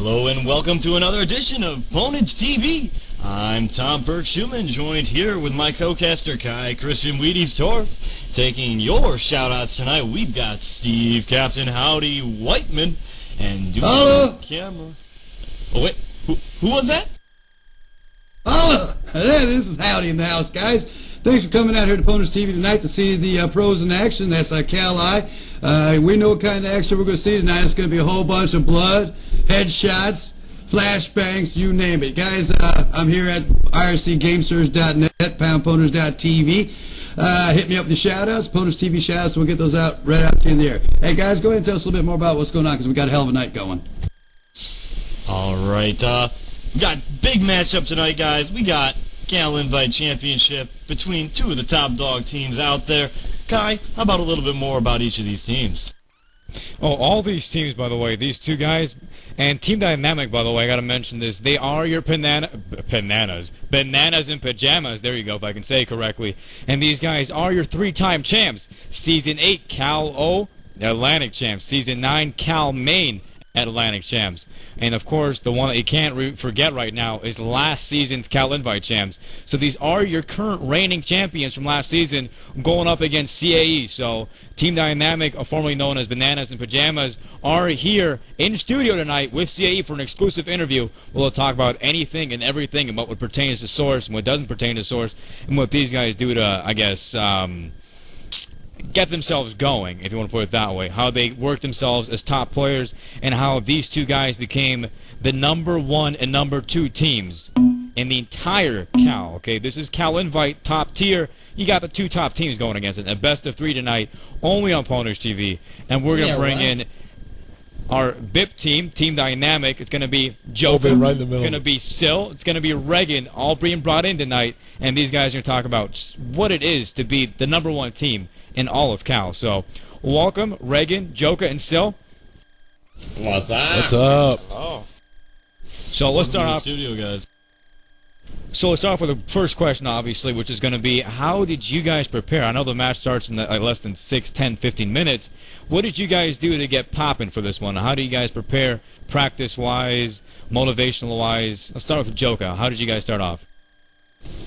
Hello and welcome to another edition of Ponage TV. I'm Tom Burke-Schumann, joined here with my co-caster Kai Christian Wheaties Torf. Taking your shout-outs tonight, we've got Steve Captain Howdy Whiteman and doing the camera. Oh wait, who was that? Holla! Hey, this is Howdy in the house, guys. Thanks for coming out here to Ponage TV tonight to see the pros in action. That's CAE. We know what kind of action we're going to see tonight. It's going to be a whole bunch of blood, headshots, flashbangs, you name it. Guys, I'm here at ircgamesters.net, poundponers.tv. Hit me up with the shout-outs, Ponage TV shout-outs. We'll get those out right out to you in the air. Hey, guys, go ahead and tell us a little bit more about what's going on, because we got a hell of a night going. All right, we got big matchup tonight, guys. We got CAE Invite Championship between two of the top dog teams out there. Kai, how about a little bit more about each of these teams? Oh, all these teams, by the way, these two guys, and Team Dynamic, by the way, I got to mention this. They are your Bananas in Pajamas. There you go, if I can say it correctly. And these guys are your three-time champs. Season 8, Cal O, Atlantic champs. Season 9, Cal Maine, Atlantic champs. And of course, the one that you can't forget right now is last season's Cal Invite champs. So these are your current reigning champions from last season going up against CAE. So Team Dynamic, formerly known as Bananas in Pajamas, are here in studio tonight with CAE for an exclusive interview. We'll talk about anything and everything and what pertains to Source and what doesn't pertain to Source and what these guys do to, I guess, get themselves going, if you want to put it that way. How they work themselves as top players, and how these two guys became the #1 and #2 teams in the entire Cal. Okay, this is Cal Invite, top tier. You got the two top teams going against it. A best of 3 tonight, only on Ponage TV. And we're going to bring in our BIP team, Team Dynamic. It's going to be Joker. Right it's going to be Sil. It's going to be Reagan, all being brought in tonight. And these guys are going to talk about what it is to be the #1 team in all of Cal. So, welcome, Reagan, Joker, and Sil. What's up? What's up? Oh. So let's start off. Studio, guys. So let's start off with the first question, obviously, which is going to be, how did you guys prepare? I know the match starts in less than 6, 10, 15 minutes. What did you guys do to get popping for this one? How do you guys prepare practice-wise, motivational-wise? Let's start with Joker. How did you guys start off?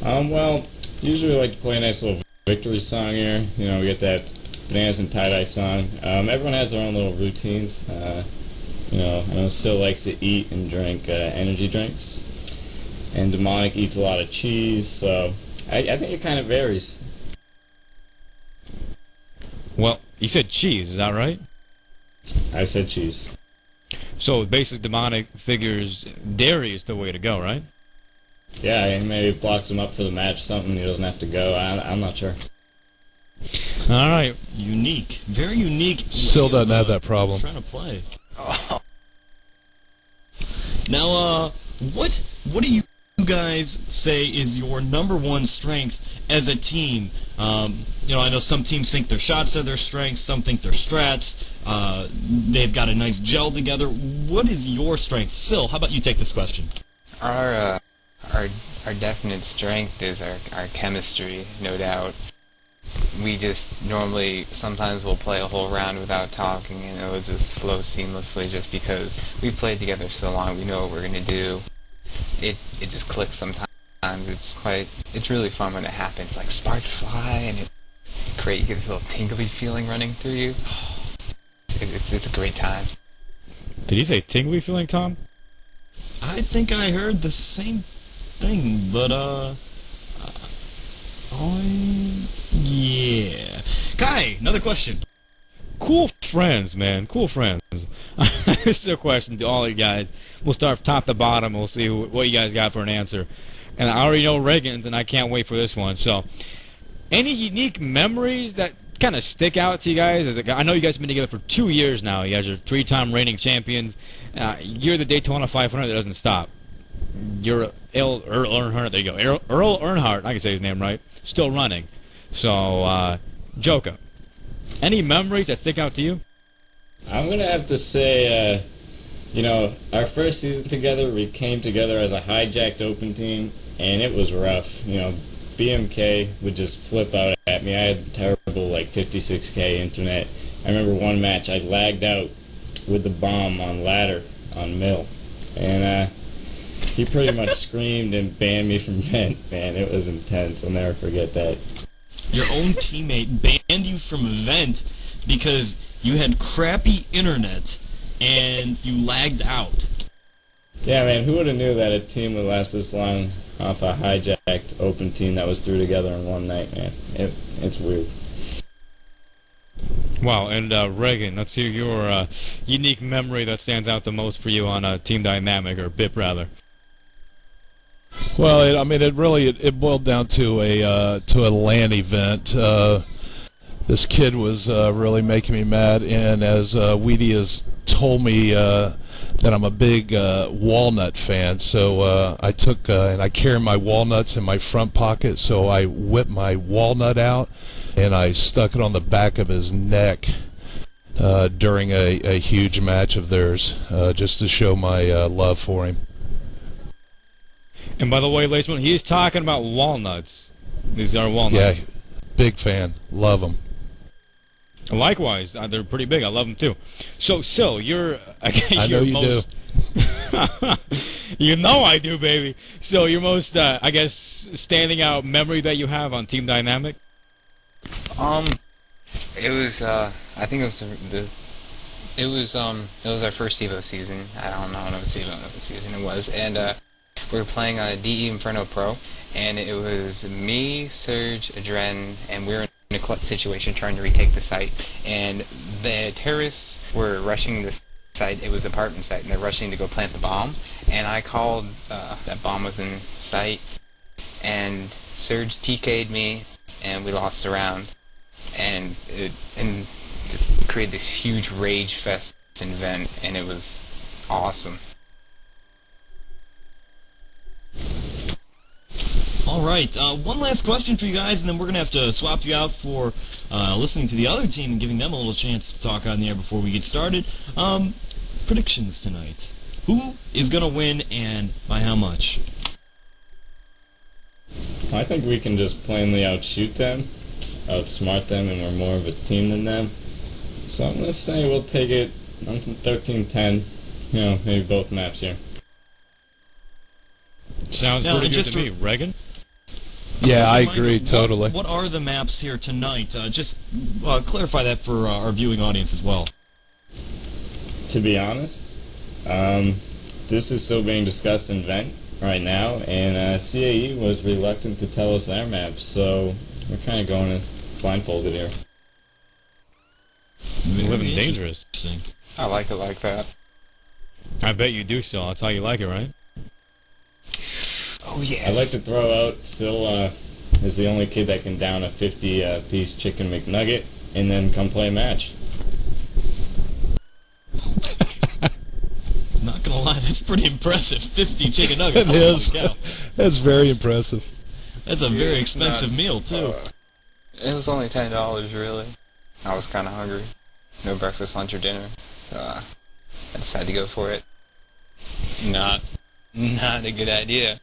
Well, usually we like to play a nice little victory song here. You know, we get that Bananas and Tie-Dye song. Everyone has their own little routines. You know, I know Sil likes to eat and drink energy drinks. And Demonic eats a lot of cheese, so I think it kind of varies. Well, you said cheese, is that right? I said cheese. So basically Demonic figures dairy is the way to go, right? Yeah, maybe blocks him up for the match or something. He doesn't have to go. I'm not sure. All right. Unique. Very unique. Still doesn't have that problem. Trying to play. Now, what do you guys say is your #1 strength as a team? You know, I know some teams think their shots are their strengths, some think their strats. They've got a nice gel together. What is your strength? Sil, how about you take this question? Our definite strength is our chemistry, no doubt. We just normally, sometimes we'll play a whole round without talking and it'll just flow seamlessly just because we've played together so long, we know what we're going to do. It just clicks sometimes. It's really fun when it happens. Like sparks fly and you get this little tingly feeling running through you. It's a great time. Did he say tingly feeling, Tom? I think I heard the same thing, but yeah. Kai, another question. Cool friends, man. Cool friends. This is a question to all you guys. We'll start from top to bottom. We'll see what you guys got for an answer. And I already know Reagan's, and I can't wait for this one. So, any unique memories that kind of stick out to you guys? I know you guys have been together for 2 years now. You guys are 3-time reigning champions. You're the Daytona 500 that doesn't stop. You're Earl Earnhardt. There you go. Earl Earnhardt. I can say his name right. Still running. So, Joker, any memories that stick out to you? I'm going to have to say, you know, our first season together, we came together as a hijacked open team, and it was rough. You know, BMK would just flip out at me. I had terrible, like, 56K internet. I remember one match I lagged out with the bomb on ladder on Mill. and he pretty much screamed and banned me from Vent. Man, it was intense. I'll never forget that. Your own teammate banned you from Vent because you had crappy internet and you lagged out. Yeah, man, who would have knew that a team would last this long off a hijacked open team that was threw together in one night, man. It's weird. Wow, and Reagan, let's hear your unique memory that stands out the most for you on Team Dynamic, or BIP rather. Well, it boiled down to a LAN event. This kid was really making me mad, and as Weedy has told me that I'm a big walnut fan, so I took and I carry my walnuts in my front pocket, so I whipped my walnut out and I stuck it on the back of his neck during a huge match of theirs, just to show my love for him. And by the way, ladies and gentlemen, he is talking about walnuts. These are walnuts. Yeah, big fan. Love them. Likewise, they're pretty big. I love them too. So you're, I know you do. You know I do, baby. So your most, I guess, standing out memory that you have on Team Dynamic? It was I think it was it was our first Evo season. I don't know what season it was, and we were playing DE Inferno Pro, and it was me, Serge, Adren, and we were in a clutch situation trying to retake the site, and the terrorists were rushing the site. It was an apartment site, and they're rushing to go plant the bomb, and I called that bomb was in sight, and Serge TK'd me, and we lost a round, and just created this huge rage fest event, and it was awesome. All right, one last question for you guys, and then we're going to have to swap you out for listening to the other team and giving them a little chance to talk on the air before we get started. Predictions tonight. Who is going to win, and by how much? I think we can just plainly outshoot them, outsmart them, and we're more of a team than them. So I'm going to say we'll take it 13-10, you know, maybe both maps here. Sounds pretty good to me. Reagan? Yeah, I agree totally. What are the maps here tonight? Just clarify that for our viewing audience as well. To be honest, this is still being discussed in Vent right now, and CAE was reluctant to tell us their maps, so we're kind of going blindfolded here. You're living dangerous. I like it like that. I bet you do so. That's how you like it, right? Oh, yes. I'd like to throw out Sil is the only kid that can down a 50-piece chicken McNugget and then come play a match. Not gonna lie, that's pretty impressive. 50 chicken nuggets. It is. Cow. That's very impressive. That's a very expensive meal, too. It was only $10, really. I was kind of hungry. No breakfast, lunch, or dinner. So I decided to go for it. Not a good idea.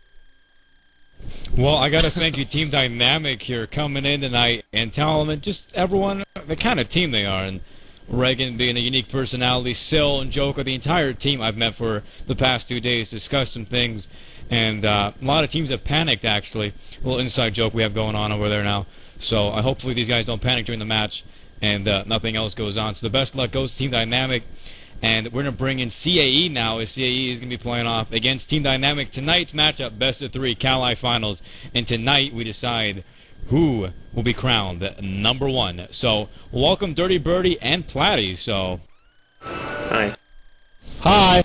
Well, I got to thank you, Team Dynamic, here coming in tonight and telling them just everyone the kind of team they are. And Reagan being a unique personality, Sil and Joker, the entire team I've met for the past 2 days, discussed some things. And a lot of teams have panicked, actually. A little inside joke we have going on over there now. So hopefully these guys don't panic during the match and nothing else goes on. So the best luck goes to Team Dynamic. And we're going to bring in CAE now, as CAE is going to be playing off against Team Dynamic. Tonight's matchup, best of 3, CAE Finals. And tonight we decide who will be crowned number 1. So welcome Dirty Birdie and Platty. So Hi. Hi.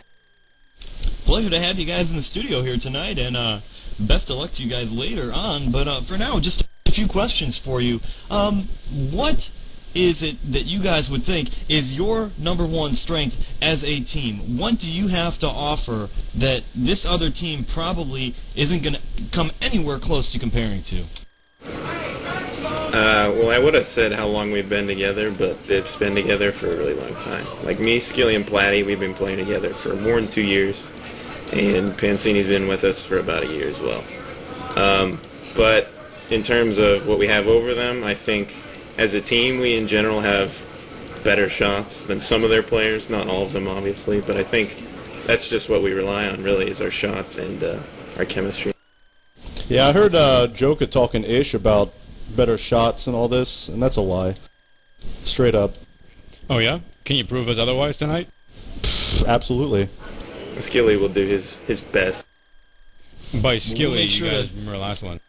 Pleasure to have you guys in the studio here tonight, and best of luck to you guys later on. But for now, just a few questions for you. What is it that you guys would think is your number 1 strength as a team? What do you have to offer that this other team probably isn't going to come anywhere close to comparing to? Well, I would have said how long we've been together, but BIP's been together for a really long time. Like me, Skilly, and Platty, we've been playing together for more than 2 years, and Pancini's been with us for about a year as well. But in terms of what we have over them, I think as a team, we in general have better shots than some of their players. Not all of them, obviously, but I think that's just what we rely on, really, is our shots and our chemistry. Yeah, I heard Joka talking ish about better shots and all this, and that's a lie. Straight up. Oh yeah? Can you prove us otherwise tonight? Absolutely. Skilly will do his best. By Skilly, make sure you guys to- remember last one.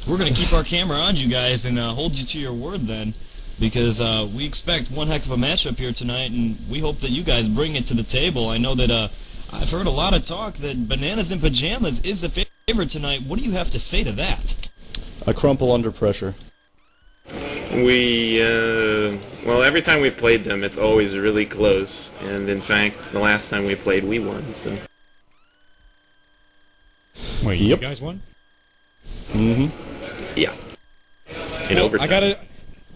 We're going to keep our camera on you guys and hold you to your word then, because we expect one heck of a matchup here tonight, and we hope that you guys bring it to the table. I know that I've heard a lot of talk that Bananas in Pajamas is the favorite tonight. What do you have to say to that? I crumple under pressure. Well, every time we played them, it's always really close, and in fact, the last time we played, we won, so... Wait, Yep. you guys won? Mm-hmm. Yeah. In Well, overtime.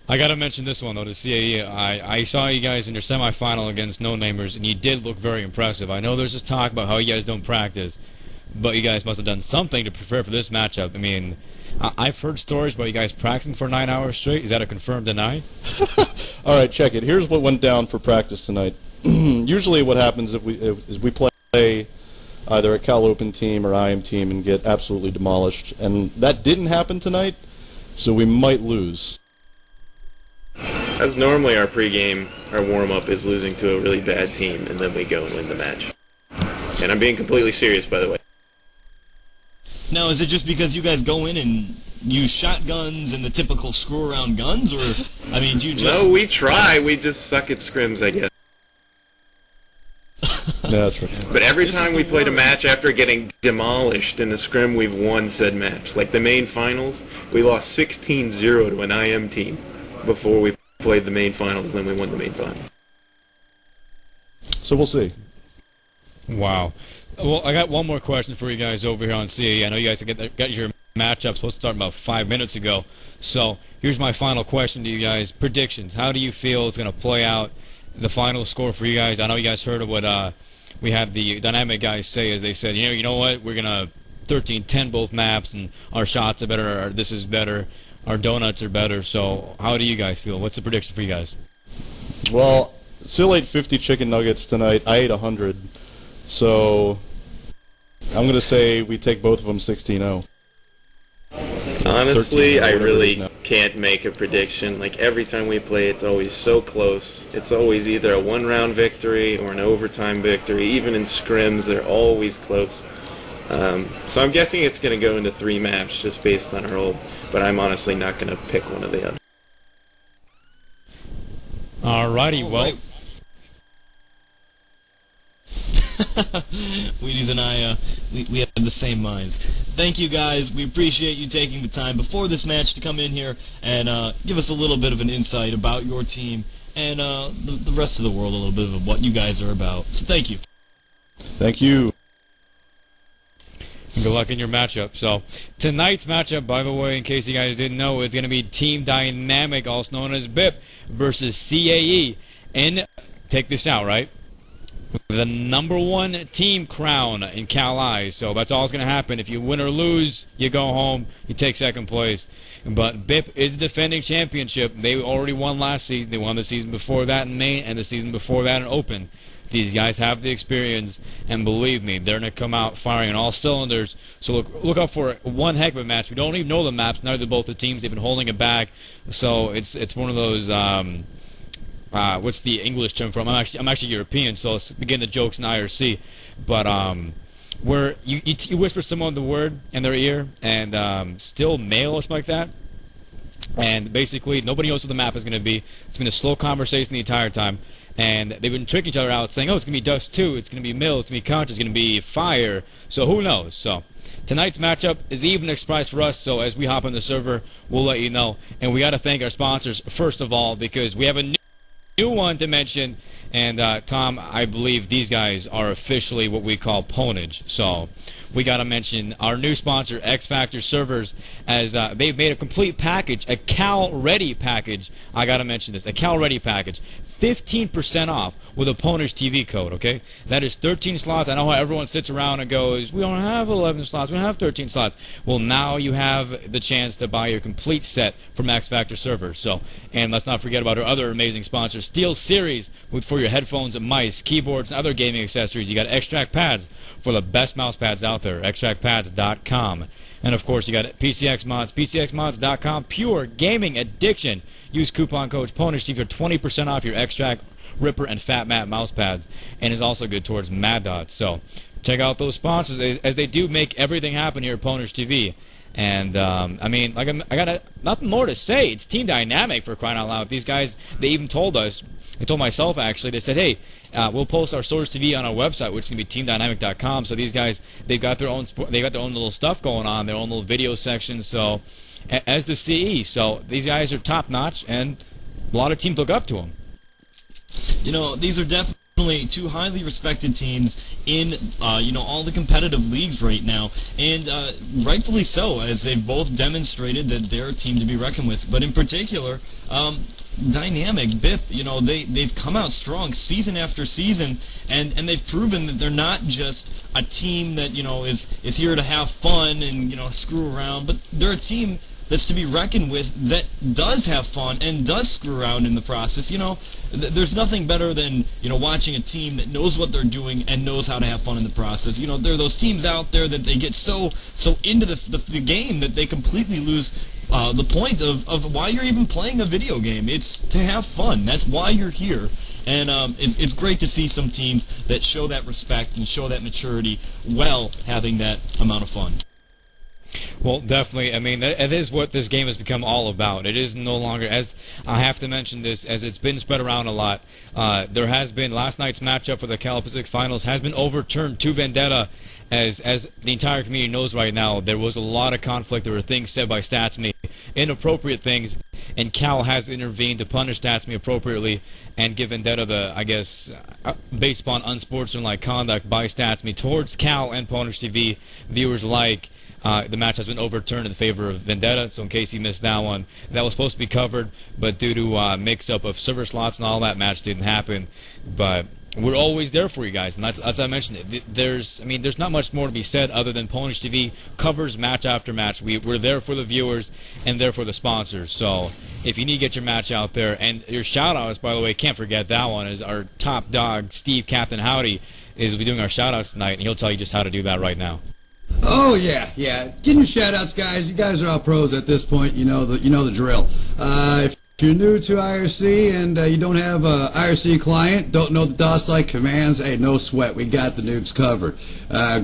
I gotta mention this one though. The CAE, I saw you guys in your semifinal against No Namers, and you did look very impressive. I know there's this talk about how you guys don't practice, but you guys must have done something to prepare for this matchup. I mean, I've heard stories about you guys practicing for 9 hours straight. Is that a confirmed deny? All right, check it. Here's what went down for practice tonight. Usually, what happens is we play either a Cal Open team or IM team and get absolutely demolished, and that didn't happen tonight, so we might lose. That's normally our pregame, our warm-up is losing to a really bad team, and then we go and win the match. And I'm being completely serious, by the way. Now, is it just because you guys go in and use shotguns and the typical screw-around guns, or, I mean, do you just... No, we try. We just suck at scrims, I guess. Yeah, that's right. But every This time is we the played a word. match after getting demolished in the scrim, we've won said match. Like the main finals, we lost 16-0 to an IM team before we played the main finals, and then we won the main finals. So we'll see. Wow. Well, I got one more question for you guys over here on CAE. I know you guys got your matchup supposed to start about 5 minutes ago. So here's my final question to you guys. Predictions. How do you feel it's going to play out? The final score for you guys. I know you guys heard of what we had the dynamic guys say, as they said, you know what, we're going to 13-10 both maps, and our shots are better, or this is better, our donuts are better. So how do you guys feel? What's the prediction for you guys? Well, Sil ate 50 chicken nuggets tonight. I ate 100. So I'm going to say we take both of them 16-0. Honestly, 13, I whatever it is really now. can't make a prediction. Like every time we play, it's always so close. It's always either a one-round victory or an overtime victory. Even in scrims, they're always close. So I'm guessing it's going to go into 3 maps just based on our old. But I'm honestly not going to pick one of the other. Alrighty, well, Right. Wheaties and I, we have the same minds. Thank you guys. We appreciate you taking the time before this match to come in here and give us a little bit of an insight about your team and the rest of the world, a little bit of what you guys are about. So thank you. Thank you. good luck in your matchup. So tonight's matchup, by the way, in case you guys didn't know, is going to be Team Dynamic, also known as BIP, versus CAE. And take this out, right? The #1 team crown in CAE. So that's all that's going to happen. If you win or lose, you go home, you take second place. But BIP is the defending championship. They already won last season. They won the season before that in Maine and the season before that in Open. These guys have the experience, and believe me, they're going to come out firing on all cylinders. So look out for one heck of a match. We don't even know the maps. Neither do both the teams. They've been holding it back. So it's one of those. What's the English term from? I'm actually European, so let's begin the jokes in IRC. But where you whisper someone the word in their ear, and still male or something like that, and basically nobody knows what the map is going to be. It's been a slow conversation the entire time, and they've been tricking each other out, saying, "Oh, it's going to be Dust 2, it's going to be Mill, it's going to be Contra, it's going to be Fire." So who knows? So tonight's matchup is even a surprise for us. So as we hop on the server, we'll let you know. And we got to thank our sponsors first of all, because we have a new one to mention, and Tom, I believe these guys are officially what we call ponage. So we got to mention our new sponsor, X Factor Servers, as they've made a complete package, a Cal Ready package. I got to mention this, a Cal Ready package, 15% off with a Ponage TV code. Okay, that is 13 slots. I know how everyone sits around and goes, "We don't have 11 slots, we don't have 13 slots." Well, now you have the chance to buy your complete set from X Factor Servers. So, and let's not forget about our other amazing sponsor, Steel Series, for your your headphones, mice, keyboards, and other gaming accessories, you got Extract Pads for the best mouse pads out there, extractpads.com. And of course, you got PCX Mods, PCXmods.com, pure gaming addiction. Use coupon code PwnishTV for 20% off your Extract, Ripper, and Fat Mat mouse pads, and is also good towards Mad Dots. So check out those sponsors as they do make everything happen here at Pwnish TV. And I mean, like I got nothing more to say. It's Team Dynamic, for crying out loud. These guys, they even told us. They told myself actually. They said, "Hey, we'll post our Source TV on our website, which is gonna be teamdynamic.com." So these guys, they've got their own little stuff going on, their own little video section. So as the CE, so these guys are top notch, and a lot of teams look up to them. You know, these are definitely two highly respected teams in all the competitive leagues right now, and rightfully so, as they've both demonstrated that they're a team to be reckoned with. But in particular, Dynamic, BIP, they've come out strong season after season, and they've proven that they're not just a team that is here to have fun and screw around, but they're a team that's to be reckoned with, that does have fun and does screw around in the process. There's nothing better than watching a team that knows what they're doing and knows how to have fun in the process. There are those teams out there that they get so into the game that they completely lose the point of why you're even playing a video game. It's to have fun. That's why you're here. And it's great to see some teams that show that respect and show that maturity while having that amount of fun. Well, definitely. I mean, it is what this game has become all about. It is no longer, as I have to mention this, as it's been spread around a lot. There has been, last night's matchup for the Cal Pacific Finals has been overturned to Vendetta. As the entire community knows right now, there was a lot of conflict. There were things said by StatsMe, inappropriate things, and Cal has intervened to punish StatsMe appropriately and give Vendetta the, I guess, based upon unsportsmanlike conduct by StatsMe towards Cal and Pwnish TV viewers alike. The match has been overturned in favor of Vendetta, so in case you missed that one, that was supposed to be covered, but due to mix-up of server slots and all that, match didn't happen. But we're always there for you guys, and that's as I mentioned. There's not much more to be said other than Pwnish TV covers match after match. We're there for the viewers and there for the sponsors. So if you need to get your match out there, and your shout-outs, by the way, can't forget that one, is our top dog, Steve Captain Howdy, will be doing our shout-outs tonight, and he'll tell you just how to do that right now. Oh yeah. Give your shout outs, guys. You guys are all pros at this point. You know the drill. If you're new to IRC and you don't have a IRC client, don't know the DOS-like commands, hey, no sweat. We got the noobs covered.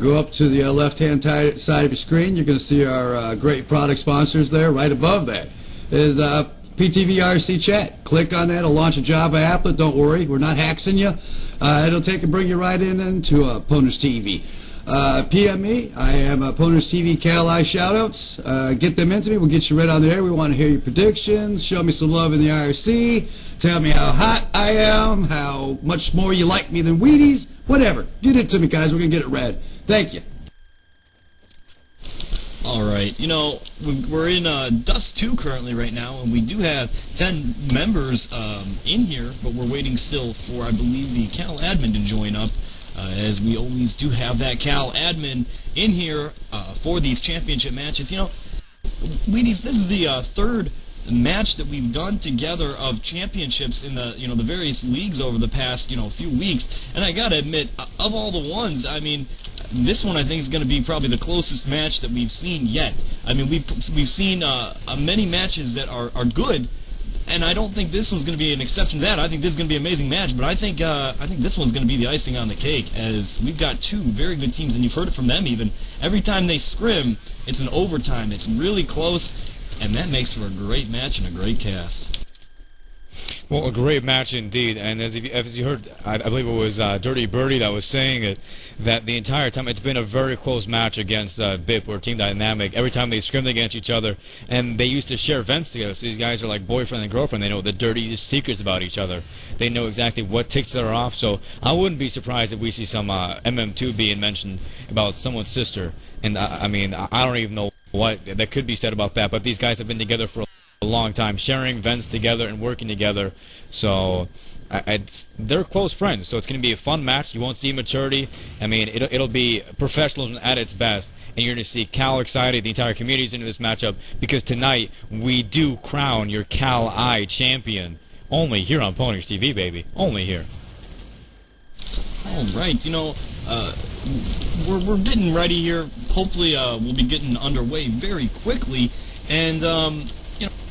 Go up to the left-hand side of your screen. You're going to see our great product sponsors there. Right above that is PTV IRC chat. Click on that. It'll launch a Java applet. Don't worry, we're not hacking you. It'll bring you right into Pwnish TV. PM me. I am Pwnish TV CAE shoutouts. Get them into me. We'll get you right on the air. We want to hear your predictions. Show me some love in the IRC. Tell me how hot I am, how much more you like me than Wheaties. Whatever. Get it to me, guys. We're going to get it read. Thank you. All right. We're in Dust 2 currently right now, and we do have 10 members in here, but we're waiting still for, I believe, the Cal admin to join up. As we always do have that Cal admin in here for these championship matches. Wheaties, this is the third match that we've done together of championships in the the various leagues over the past few weeks. And I gotta admit, of all the ones, I mean, this one I think is going to be probably the closest match that we've seen yet. I mean, we've seen many matches that are good. And I don't think this one's going to be an exception to that. I think this is going to be an amazing match, but I think this one's going to be the icing on the cake, as we've got two very good teams, and you've heard it from them even. Every time they scrim, it's an overtime. It's really close, and that makes for a great match and a great cast. Well, a great match indeed, and as you heard, I believe it was Dirty Birdie that was saying it, that the entire time it's been a very close match against BIP or Team Dynamic. Every time they scrimmed against each other, and they used to share vents together, so these guys are like boyfriend and girlfriend. They know the dirtiest secrets about each other. They know exactly what ticks each other off, so I wouldn't be surprised if we see some MM2 being mentioned about someone's sister. And I mean, I don't even know what that could be said about that, but these guys have been together for a long time, sharing vents together and working together. So they're close friends. So it's going to be a fun match. You won't see maturity. I mean, it'll be professionalism at its best. And you're going to see Cal excited. The entire community's into this matchup because tonight we do crown your CAE champion. Only here on Pwnish TV, baby. Only here. All right, we're getting ready here. Hopefully, we'll be getting underway very quickly, and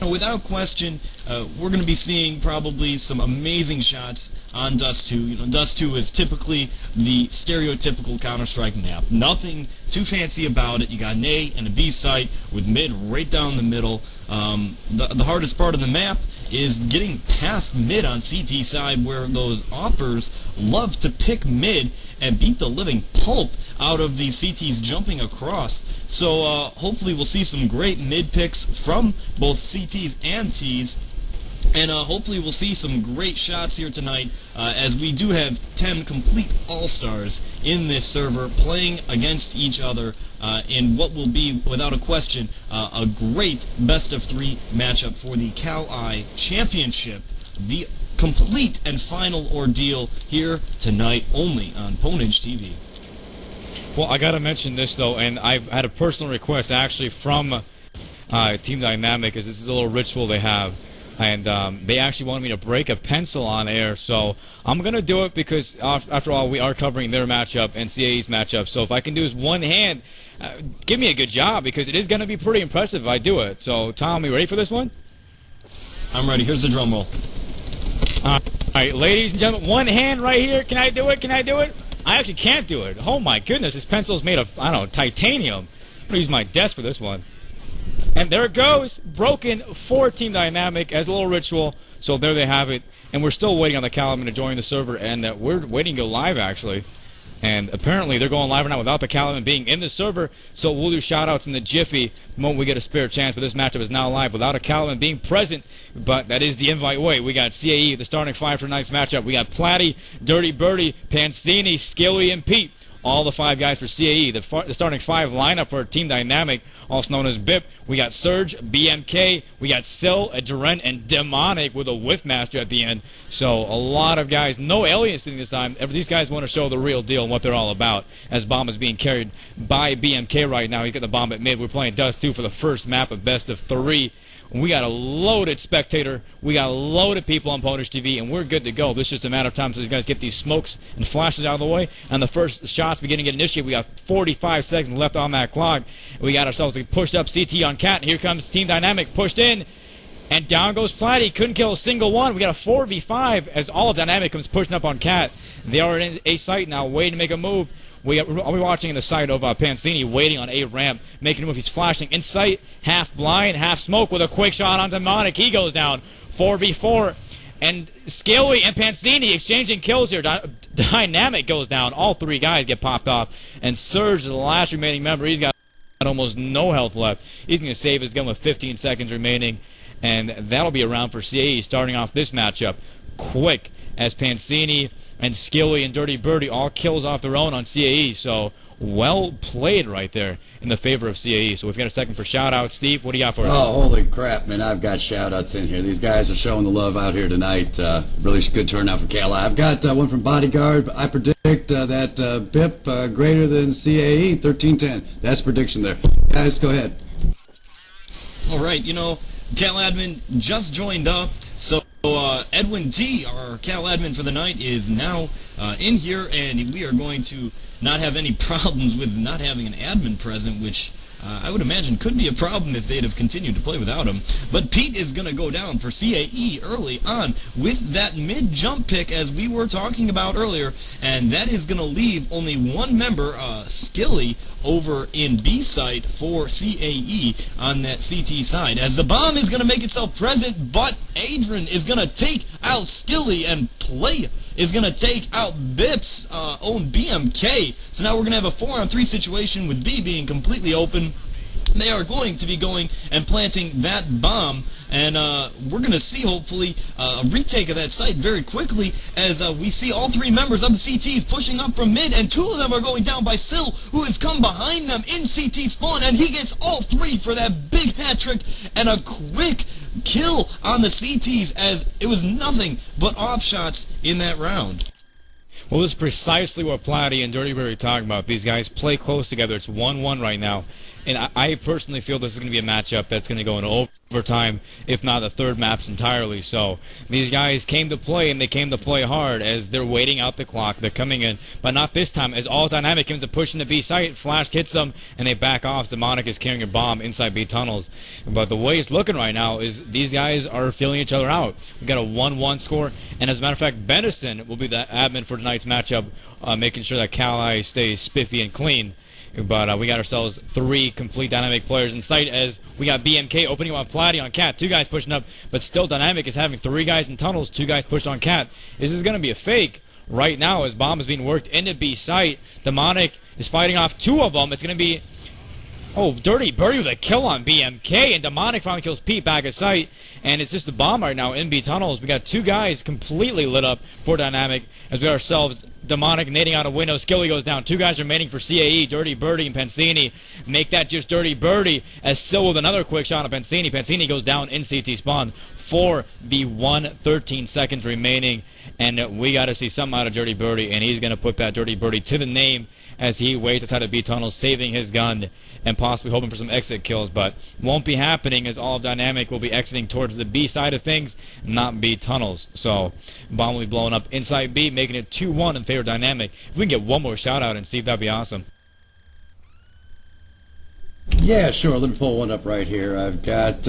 without question, we're going to be seeing probably some amazing shots on Dust 2. Dust 2 is typically the stereotypical Counter-Strike map. Nothing too fancy about it. You got an A and a B site with mid right down the middle. The hardest part of the map is getting past mid on CT side, where those oppers love to pick mid and beat the living pulp out of the CTs jumping across. So hopefully we'll see some great mid picks from both CTs and Ts. And hopefully we'll see some great shots here tonight, as we do have 10 complete all-stars in this server playing against each other in what will be, without a question, a great best-of-3 matchup for the CAE Championship. The complete and final ordeal here tonight only on Ponage TV. Well, I got to mention this, though, and I've had a personal request actually from Team Dynamic, as this is a little ritual they have. And they actually wanted me to break a pencil on air, so I'm going to do it because, after all, we are covering their matchup and CAE's matchup. So if I can do this one hand, give me a good job, because it is going to be pretty impressive if I do it. So, Tom, you ready for this one? I'm ready. Here's the drum roll. All right, ladies and gentlemen, one hand right here. Can I do it? Can I do it? I actually can't do it. Oh, my goodness. This pencil's made of, I don't know, titanium. I'm going to use my desk for this one. And there it goes, broken for Team Dynamic as a little ritual. So there they have it. And we're still waiting on the Caliban to join the server, and we're waiting to go live, actually. And apparently they're going live right now without the Caliban being in the server. So we'll do shout-outs in the jiffy the moment we get a spare chance. But this matchup is now live without a Caliban being present. But that is the invite way. We got CAE, the starting five for tonight's matchup. We got Platty, Dirty Birdie, Pancini, Skilly, and Pete. All the five guys for CAE. The starting five lineup for Team Dynamic, also known as BIP. We got Surge, BMK, we got Sil, Duren, and Demonic with a Whiffmaster at the end. So a lot of guys, no aliens sitting this time. These guys want to show the real deal and what they're all about. As bomb is being carried by BMK right now. He's got the bomb at mid. We're playing Dust 2 for the first map of best of 3. We got a loaded spectator. We got a load of people on Ponage TV, and we're good to go. This is just a matter of time so these guys get these smokes and flashes out of the way. And the first shots beginning to get initiated. We got 45 seconds left on that clock. We got ourselves a pushed up CT on Cat. And here comes Team Dynamic pushed in. And down goes Platty. Couldn't kill a single one. We got a 4v5 as all of Dynamic comes pushing up on Cat. They are in a site now, waiting to make a move. I'll be watching in the side of Pancini, waiting on a ramp, making a move. He's flashing in sight, half blind, half smoke with a quick shot on Demonic. He goes down, 4v4. And Skilly and Pancini exchanging kills here. Dynamic goes down. All three guys get popped off. And Surge is the last remaining member. He's got almost no health left. He's going to save his gun with 15 seconds remaining. And that'll be around for CAE starting off this matchup quick, as Pancini and Skilly and Dirty Birdie all kills off their own on CAE. So well played right there in the favor of CAE. So we've got a second for shout-out. Steve, what do you got for us? Oh, holy crap, man. I've got shout-outs in here. These guys are showing the love out here tonight. Really good turnout for CAE. I've got one from Bodyguard. I predict that BIP greater than CAE, 13-10. That's prediction there. Guys, go ahead. All right, Cal Admin just joined up, so Edwin T, our Cal Admin for the night, is now in here, and we are going to not have any problems with not having an admin present, which I would imagine could be a problem if they'd have continued to play without him. But Pete is going to go down for CAE early on with that mid-jump pick, as we were talking about earlier, and that is going to leave only one member, Skilly, over in B site for CAE on that CT side, as the bomb is going to make itself present, but Adrian is going to take out Skilly, and Play is going to take out BIP's own BMK. So now we're going to have a 4-on-3 situation with B being completely open. They are going to be going and planting that bomb, and we're going to see, hopefully, a retake of that site very quickly, as we see all three members of the CTs pushing up from mid, and two of them are going down by Sil, who has come behind them in CT spawn, and he gets all three for that big hat trick and a quick kill on the CTs, as it was nothing but off shots in that round. Well, this is precisely what Platty and Dirty Bird are talking about. These guys play close together. It's 1-1 right now. And I personally feel this is going to be a matchup that's going to go in over. overtime, if not the third maps entirely. So these guys came to play, and they came to play hard as they're waiting out the clock. They're coming in, but not this time, as All Dynamic comes to push into B site. Flash hits them, and they back off. Demonic is carrying a bomb inside B tunnels. But the way it's looking right now is these guys are feeling each other out. We got a 1-1 score, and as a matter of fact, Benison will be the admin for tonight's matchup, making sure that CAE stays spiffy and clean. But we got ourselves 3 complete Dynamic players in sight, as we got BMK opening on Platty on Cat. 2 guys pushing up, but still Dynamic is having 3 guys in tunnels, 2 guys pushed on Cat. This is going to be a fake right now as bomb is being worked into B site. Demonic is fighting off 2 of them. It's going to be... Oh, Dirty Birdie with a kill on BMK, and Demonic finally kills Pete back at sight, and it's just a bomb right now in B tunnels. We got 2 guys completely lit up for Dynamic, as we ourselves, Demonic nading out a window. Skilly goes down. 2 guys remaining for CAE, Dirty Birdie and Pansini. Make that just Dirty Birdie, as Sil with another quick shot on Pansini. Pansini goes down in CT spawn. 4v1, 13 seconds remaining, and we got to see something out of Dirty Birdie, and he's going to put that Dirty Birdie to the name as he waits outside of B tunnels, saving his gun and possibly hoping for some exit kills, but won't be happening, as all of Dynamic will be exiting towards the B side of things, not B tunnels. So bomb will be blowing up inside B, making it 2-1 in favor of Dynamic. If we can get one more shout out and see if that'd be awesome. Yeah, sure. Let me pull one up right here. I've got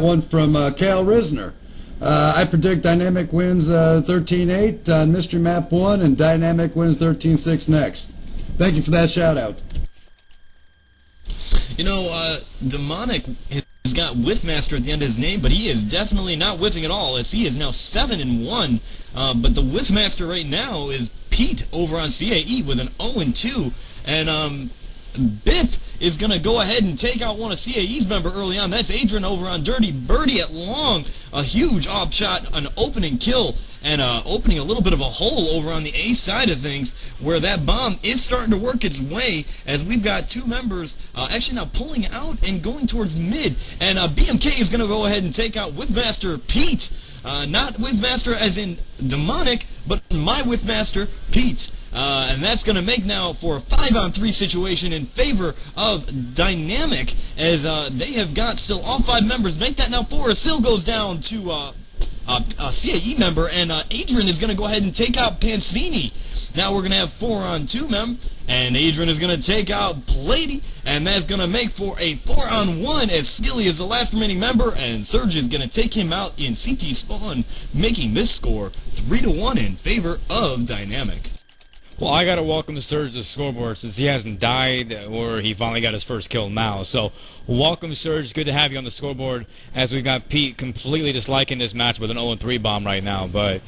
one from Cal Risner. I predict Dynamic wins 13-8 on Mystery Map 1, and Dynamic wins 13-6 next. Thank you for that shout out. You know, Demonic has got Whiffmaster at the end of his name, but he is definitely not whiffing at all, as he is now 7-1. But the Whiffmaster right now is Pete over on CAE with an 0-2, and BIP is going to go ahead and take out one of CAE's member early on. That's Adrian over on Dirty Birdie at long. A huge op shot, an opening kill, and opening a little bit of a hole over on the A side of things, where that bomb is starting to work its way, as we've got 2 members actually now pulling out and going towards mid. And BMK is going to go ahead and take out Whiffmaster Pete. Not Whiffmaster as in Demonic, but my Whiffmaster Pete. And that's going to make now for a 5-on-3 situation in favor of Dynamic, as they have got still all 5 members. Make that now 4. Sil goes down to a CAE member, and Adrian is going to go ahead and take out Pansini. Now we're going to have 4-on-2 mem, and Adrian is going to take out Plady, and that's going to make for a 4-on-1, as Skilly is the last remaining member, and Surge is going to take him out in CT spawn, making this score 3-1 in favor of Dynamic. Well, I got to welcome the Surge to the scoreboard, since he hasn't died, or he finally got his first kill now. So, welcome, Surge. Good to have you on the scoreboard, as we've got Pete completely disliking this match with an 0-3 bomb right now. But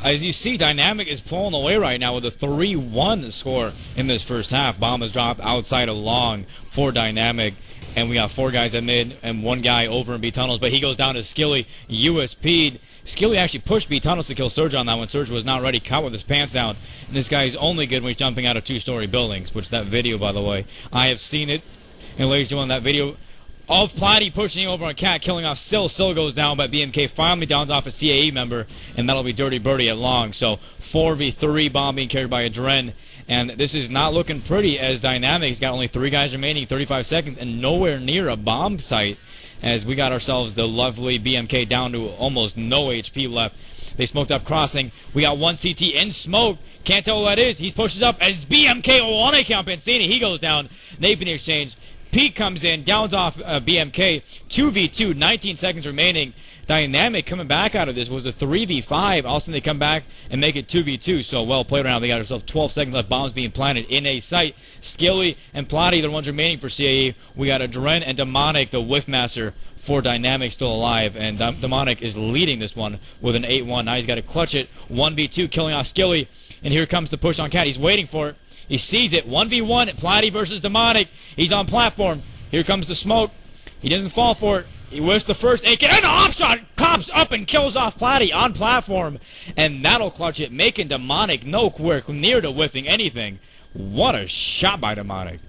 as you see, Dynamic is pulling away right now with a 3-1 score in this first half. Bomb has dropped outside of long for Dynamic, and we got 4 guys at mid and 1 guy over in B tunnels, but he goes down to Skilly, USP'd. Skilly actually pushed B tunnels to kill Surge on that one. Surge was not ready, caught with his pants down. And this guy's only good when he's jumping out of 2-story buildings, which that video, by the way, I have seen it. And ladies and gentlemen, that video of Platty pushing over on Cat, killing off Sil. Sil goes down, but BMK finally downs off a CAE member, and that'll be Dirty Birdie at long. So 4v3 bomb being carried by Adren. And this is not looking pretty, as Dynamic's got only 3 guys remaining, 35 seconds, and nowhere near a bomb site, as we got ourselves the lovely BMK down to almost no HP left. They smoked up crossing. We got 1 CT in smoke. Can't tell who that is. He pushes up as BMK one count Pansini. He goes down. Napin exchange. Pete comes in, downs off BMK. 2v2, 19 seconds remaining. Dynamic coming back out of this was a 3v5. All of a sudden they come back and make it 2v2. So well played around. They got themselves 12 seconds left. Bombs being planted in a site. Skilly and Plotty, the ones remaining for CAE. We got Adren and Demonic, the Whiffmaster, for Dynamic, still alive. And Demonic is leading this one with an 8-1. Now he's got to clutch it. 1v2, killing off Skilly. And here comes the push on Cat. He's waiting for it. He sees it. 1v1. Plotty versus Demonic. He's on platform. Here comes the smoke. He doesn't fall for it. He whiffs the first AK, and the hop shot pops up and kills off Platty on platform. And that'll clutch it, making Demonic nowhere near to whiffing anything. What a shot by Demonic.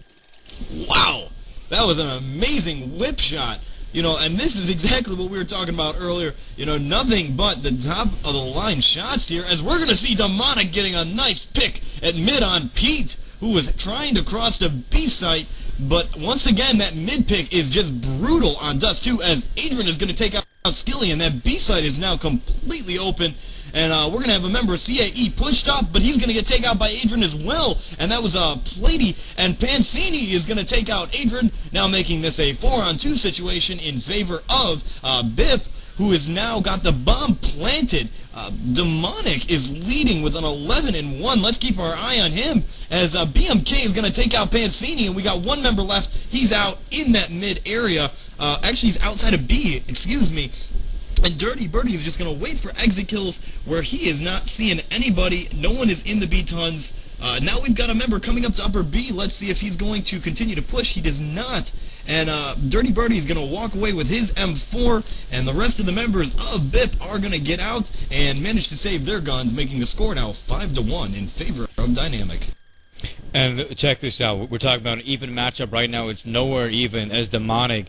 Wow! That was an amazing whip shot. You know, and this is exactly what we were talking about earlier. You know, nothing but the top of the line shots here, as we're going to see Demonic getting a nice pick at mid on Pete, who was trying to cross the B site, But once again, that mid pick is just brutal on Dust 2 as Adrian is going to take out Skilly, and that B side is now completely open. And we're going to have a member of CAE pushed up, but he's going to get taken out by Adrian as well. And that was Plady, and Pancini is going to take out Adrian, now making this a 4-on-2 situation in favor of BIP, who has now got the bomb planted. Demonic is leading with an 11-1. Let's keep our eye on him as BMK is going to take out Pancini, and we got one member left. He's out in that mid area. Actually, he's outside of B, excuse me. And Dirty Birdie is just going to wait for exit kills where he is not seeing anybody. No one is in the B tons. Now we've got a member coming up to upper B. Let's see if he's going to continue to push. He does not. And Dirty Birdie is going to walk away with his M4. And the rest of the members of BIP are going to get out and manage to save their guns, making the score now 5-1 in favor of Dynamic. And check this out. We're talking about an even matchup right now. It's nowhere even as Demonic.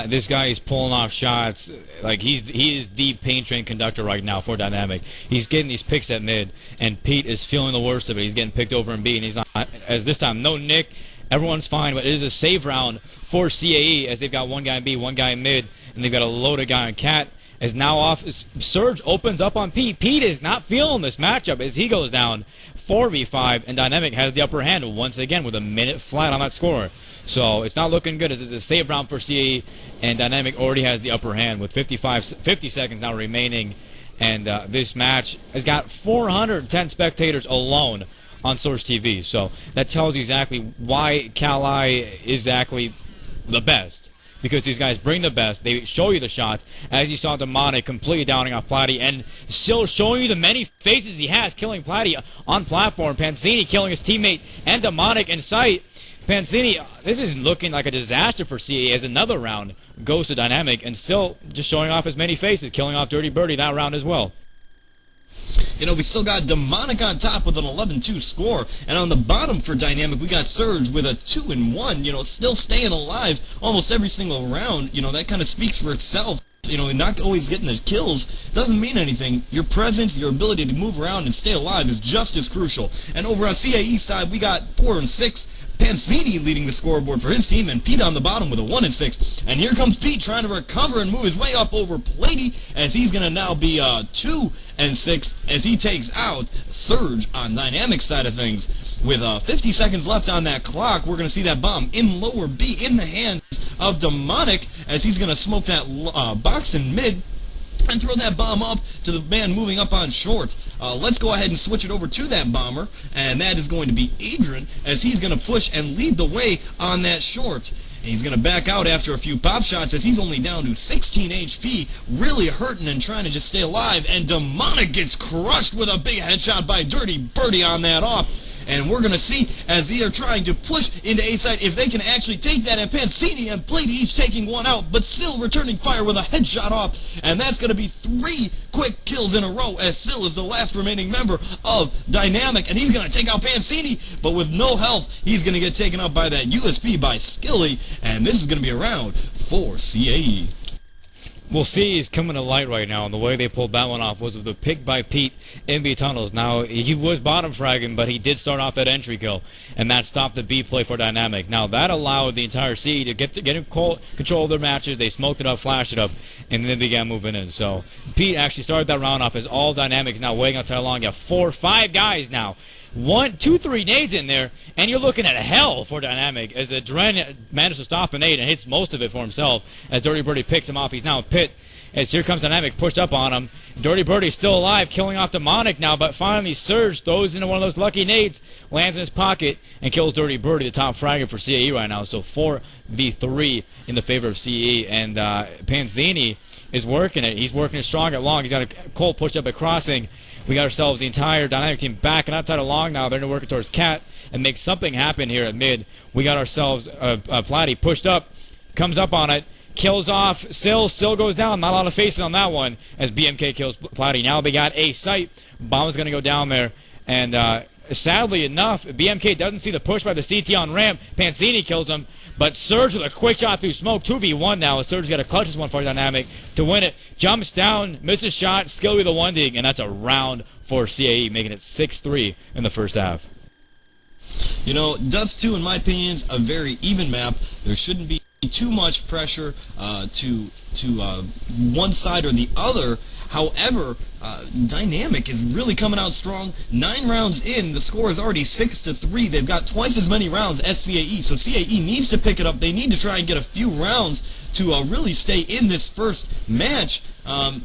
This guy is pulling off shots like he is the pain train conductor right now for Dynamic. He's getting these picks at mid, and Pete is feeling the worst of it. He's getting picked over in B, and he's not. As this time, no Nick. Everyone's fine, but it is a save round for CAE as they've got one guy in B, one guy in mid, and they've got a loaded guy in Cat. As now off, Surge opens up on Pete. Pete is not feeling this matchup as he goes down 4v5, and Dynamic has the upper hand once again with a minute flat on that score. So it's not looking good as it's a save round for CAE, and Dynamic already has the upper hand with 50 seconds now remaining. And this match has got 410 spectators alone on Source TV. So that tells you exactly why CAE is exactly the best. Because these guys bring the best. They show you the shots. As you saw Demonic completely downing off Platty and still showing you the many faces he has, killing Platty on platform. Pancini killing his teammate and Demonic in sight. Pancini, this is looking like a disaster for CAE as another round goes to Dynamic and still just showing off as many faces, killing off Dirty Birdie that round as well. You know, we still got Demonic on top with an 11-2 score. And on the bottom for Dynamic, we got Surge with a 2-1. You know, still staying alive almost every single round. You know, that kind of speaks for itself. You know, not always getting the kills doesn't mean anything. Your presence, your ability to move around and stay alive is just as crucial. And over on CAE side, we got 4-6. Pancini leading the scoreboard for his team, and Pete on the bottom with a 1-6. And here comes Pete trying to recover and move his way up over Plady, as he's going to now be 2-6 as he takes out Surge on Dynamic side of things. With 50 seconds left on that clock, we're going to see that bomb in lower B in the hands of Demonic as he's going to smoke that box in mid and throw that bomb up to the man moving up on short. Let's go ahead and switch it over to that bomber, and that is going to be Adrian as he's going to push and lead the way on that short. And he's going to back out after a few pop shots as he's only down to 16 HP, really hurting and trying to just stay alive. And Demonic gets crushed with a big headshot by Dirty Birdie on that off. And we're going to see as they are trying to push into A side if they can actually take that. And Pancini and Plady each taking one out, but still returning fire with a headshot off. And that's going to be 3 quick kills in a row as Sil is the last remaining member of Dynamic. And he's going to take out Pancini, but with no health, he's going to get taken out by that USP by Skilly. And this is going to be a round for CAE. Well, C is coming to light right now, and the way they pulled that one off was with a pick by Pete in B tunnels. Now, he was bottom fragging, but he did start off that entry kill, and that stopped the B play for Dynamic. Now, that allowed the entire C to get in control of their matches. They smoked it up, flashed it up, and then they began moving in. So, Pete actually started that round off as all Dynamics now waiting until how long. You have 4 or 5 guys now. 1, 2, 3 nades in there, and you're looking at hell for Dynamic as Dren managed to stop a nade and hits most of it for himself as Dirty Birdie picks him off. He's now in pit as here comes Dynamic pushed up on him. Dirty Birdie's still alive, killing off Demonic now, but finally Surge throws into one of those lucky nades, lands in his pocket, and kills Dirty Birdie, the top fragger for CAE right now. So 4v3 in the favor of CAE, and Panzini is working it. He's working it strong at long. He's got a Colt pushed up at crossing. We got ourselves the entire Dynamic team back and outside of long now. They're working towards Cat and make something happen here at mid. We got ourselves Platty pushed up, comes up on it, kills off Sil goes down. Not a lot of faces on that one as BMK kills Platty. Now they got a sight. Bomb is going to go down there. And sadly enough, BMK doesn't see the push by the CT on ramp. Pancini kills him. But Surge with a quick shot through smoke. 2v1 now. Surge's got to clutch this one for Dynamic to win it. Jumps down, misses shot, Skill with the 1-dig, and that's a round for CAE, making it 6-3 in the first half. You know, Dust 2, in my opinion, is a very even map. There shouldn't be too much pressure to one side or the other. However, Dynamic is really coming out strong. 9 rounds in, the score is already 6-3. They've got twice as many rounds as CAE, so CAE needs to pick it up. They need to try and get a few rounds to really stay in this first match.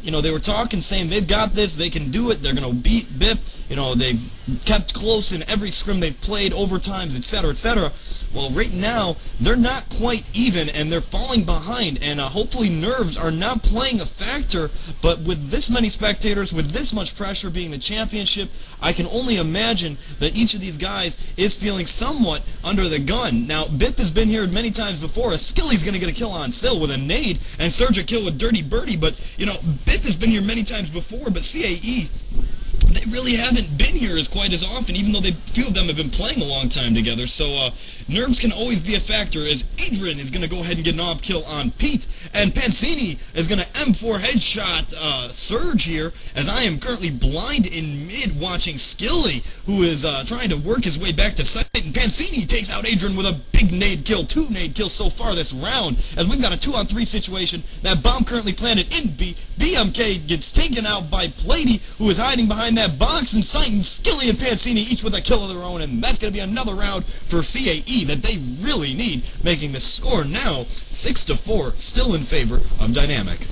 You know, they were talking, saying they've got this, they can do it, they're going to beat BIP. You know, they've kept close in every scrim they've played, overtimes, etc., etc. Well, right now, they're not quite even, and they're falling behind, and hopefully nerves are not playing a factor, but with this many spectators, with this much pressure being the championship, I can only imagine that each of these guys is feeling somewhat under the gun. Now, BIP has been here many times before. Skilly's going to get a kill on Still with a nade, and Surge a kill with Dirty Birdie, but, you know, BIP has been here many times before, but CAE, they really haven't been here as quite as often, even though few of them have been playing a long time together. So nerves can always be a factor, as Adrian is going to go ahead and get an op kill on Pete, and Pancini is going to M4 headshot Surge here, as I am currently blind in mid watching Skilly, who is trying to work his way back to sight, and Pancini takes out Adrian with a big nade kill, 2 nade kills so far this round, as we've got a 2-on-3 situation. That bomb currently planted in B. BMK gets taken out by Plady, who is hiding behind that box, and sight, and Skilly and Pancini each with a kill of their own, and that's going to be another round for CAE that they really need, making the score now 6-4, still in favor of Dynamic.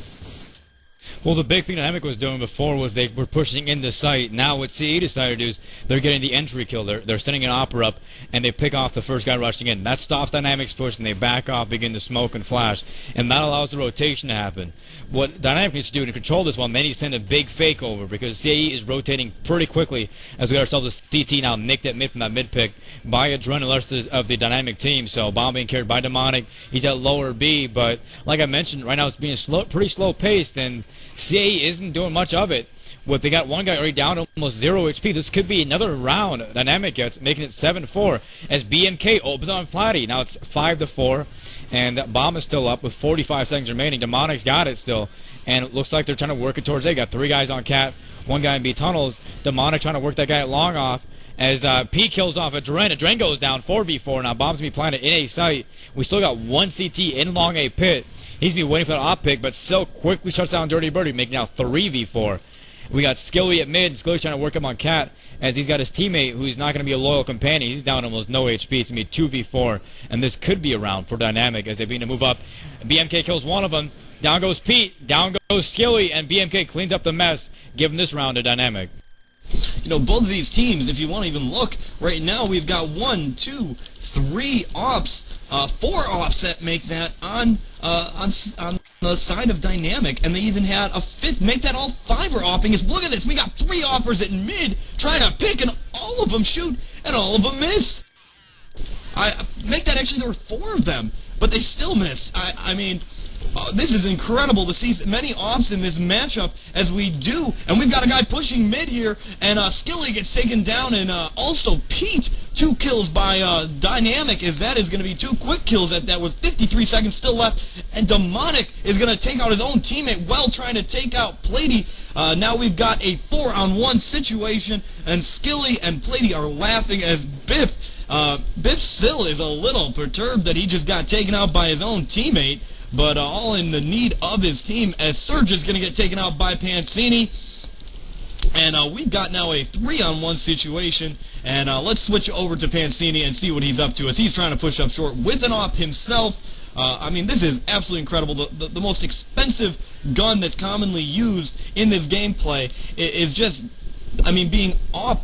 Well, the big thing Dynamic was doing before was they were pushing into sight. Now what CAE decided to do is they're getting the entry kill. They're sending an opera up, and they pick off the first guy rushing in. That stops Dynamic's push, and they back off, begin to smoke and flash, and that allows the rotation to happen. What Dynamic needs to do to control this one, they need to send a big fake over, because CAE is rotating pretty quickly, as we got ourselves a CT now nicked at mid from that mid pick by Adrenaline, the rest of the Dynamic team. So bomb being carried by Demonic. He's at lower B, but like I mentioned, right now it's being pretty slow paced, and CAE isn't doing much of it. What they got one guy already down to almost 0 HP. This could be another round. Dynamic gets, making it 7-4 as BMK opens on Flatty. Now it's 5-4, and that bomb is still up with 45 seconds remaining. Demonic's got it still, and it looks like they're trying to work it towards A. Got 3 guys on Cat, 1 guy in B tunnels. Demonic trying to work that guy at long off. As P kills off Adren. Adren goes down 4v4. Now bombs be planted in A site. We still got 1 CT in long A pit. He's been waiting for that op pick, but still quickly shuts down Dirty Birdie, making now 3v4. We got Skilly at mid. Skilly's trying to work him on Cat, as he's got his teammate who's not going to be a loyal companion. He's down almost no HP. It's going to be 2v4, and this could be a round for Dynamic as they begin to move up. BMK kills one of them. Down goes Pete. Down goes Skilly, and BMK cleans up the mess, giving this round to Dynamic. You know, both of these teams, if you want to even look, right now we've got 1, 2, 3 ops, 4 ops that make that on the side of Dynamic, and they even had a 5th make that all 5 are opping. Look at this, we got 3 offers at mid trying to pick, and all of them shoot, and all of them miss. Make that actually there were 4 of them, but they still missed. I mean, this is incredible to see many ops in this matchup as we do, and we've got a guy pushing mid here, and Skilly gets taken down, and also Pete, 2 kills by Dynamic, as that is going to be 2 quick kills at that with 53 seconds still left, and Demonic is going to take out his own teammate while trying to take out Plady. Now we've got a 4-on-1 situation, and Skilly and Plady are laughing as BIP still is a little perturbed that he just got taken out by his own teammate, but all in the need of his team, as Surge is going to get taken out by Pancini. And we've got now a 3-on-1 situation, and let's switch over to Pancini and see what he's up to, as he's trying to push up short with an op himself. I mean, this is absolutely incredible. The most expensive gun that's commonly used in this gameplay is just, I mean, being op.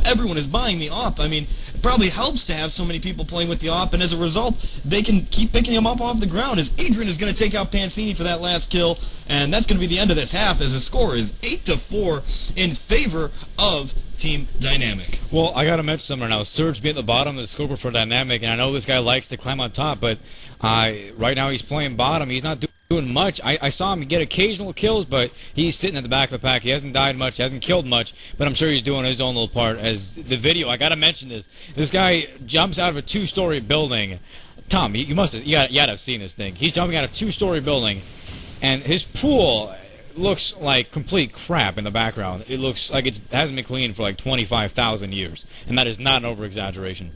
Everyone is buying the op. I mean, it probably helps to have so many people playing with the op, and as a result, they can keep picking him up off the ground, as Adrian is going to take out Pancini for that last kill, and that's going to be the end of this half, as the score is 8-4 in favor of Team Dynamic. Well, I got to mention something right now. Surge being at the bottom of the scoreboard for Dynamic, and I know this guy likes to climb on top, but right now he's playing bottom. He's not doing much. I saw him get occasional kills, but he's sitting at the back of the pack. He hasn't died much, he hasn't killed much, but I'm sure he's doing his own little part. As the video, I got to mention this. This guy jumps out of a 2-story building. Tom, you gotta have seen this thing. He's jumping out of a 2-story building, and his pool looks like complete crap in the background. It looks like it hasn't been cleaned for like 25,000 years, and that is not an over-exaggeration.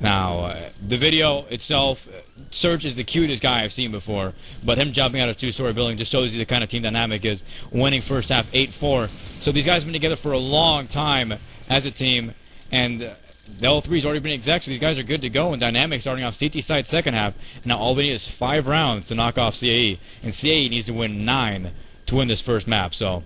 Now, the video itself, Surge is the cutest guy I've seen before, but him jumping out of two-story building just shows you the kind of team dynamic is, winning first half 8-4. So these guys have been together for a long time as a team, and the L3's already been exec, so these guys are good to go, and dynamic starting off CT side second half. And now all we need is 5 rounds to knock off CAE, and CAE needs to win 9 to win this first map. So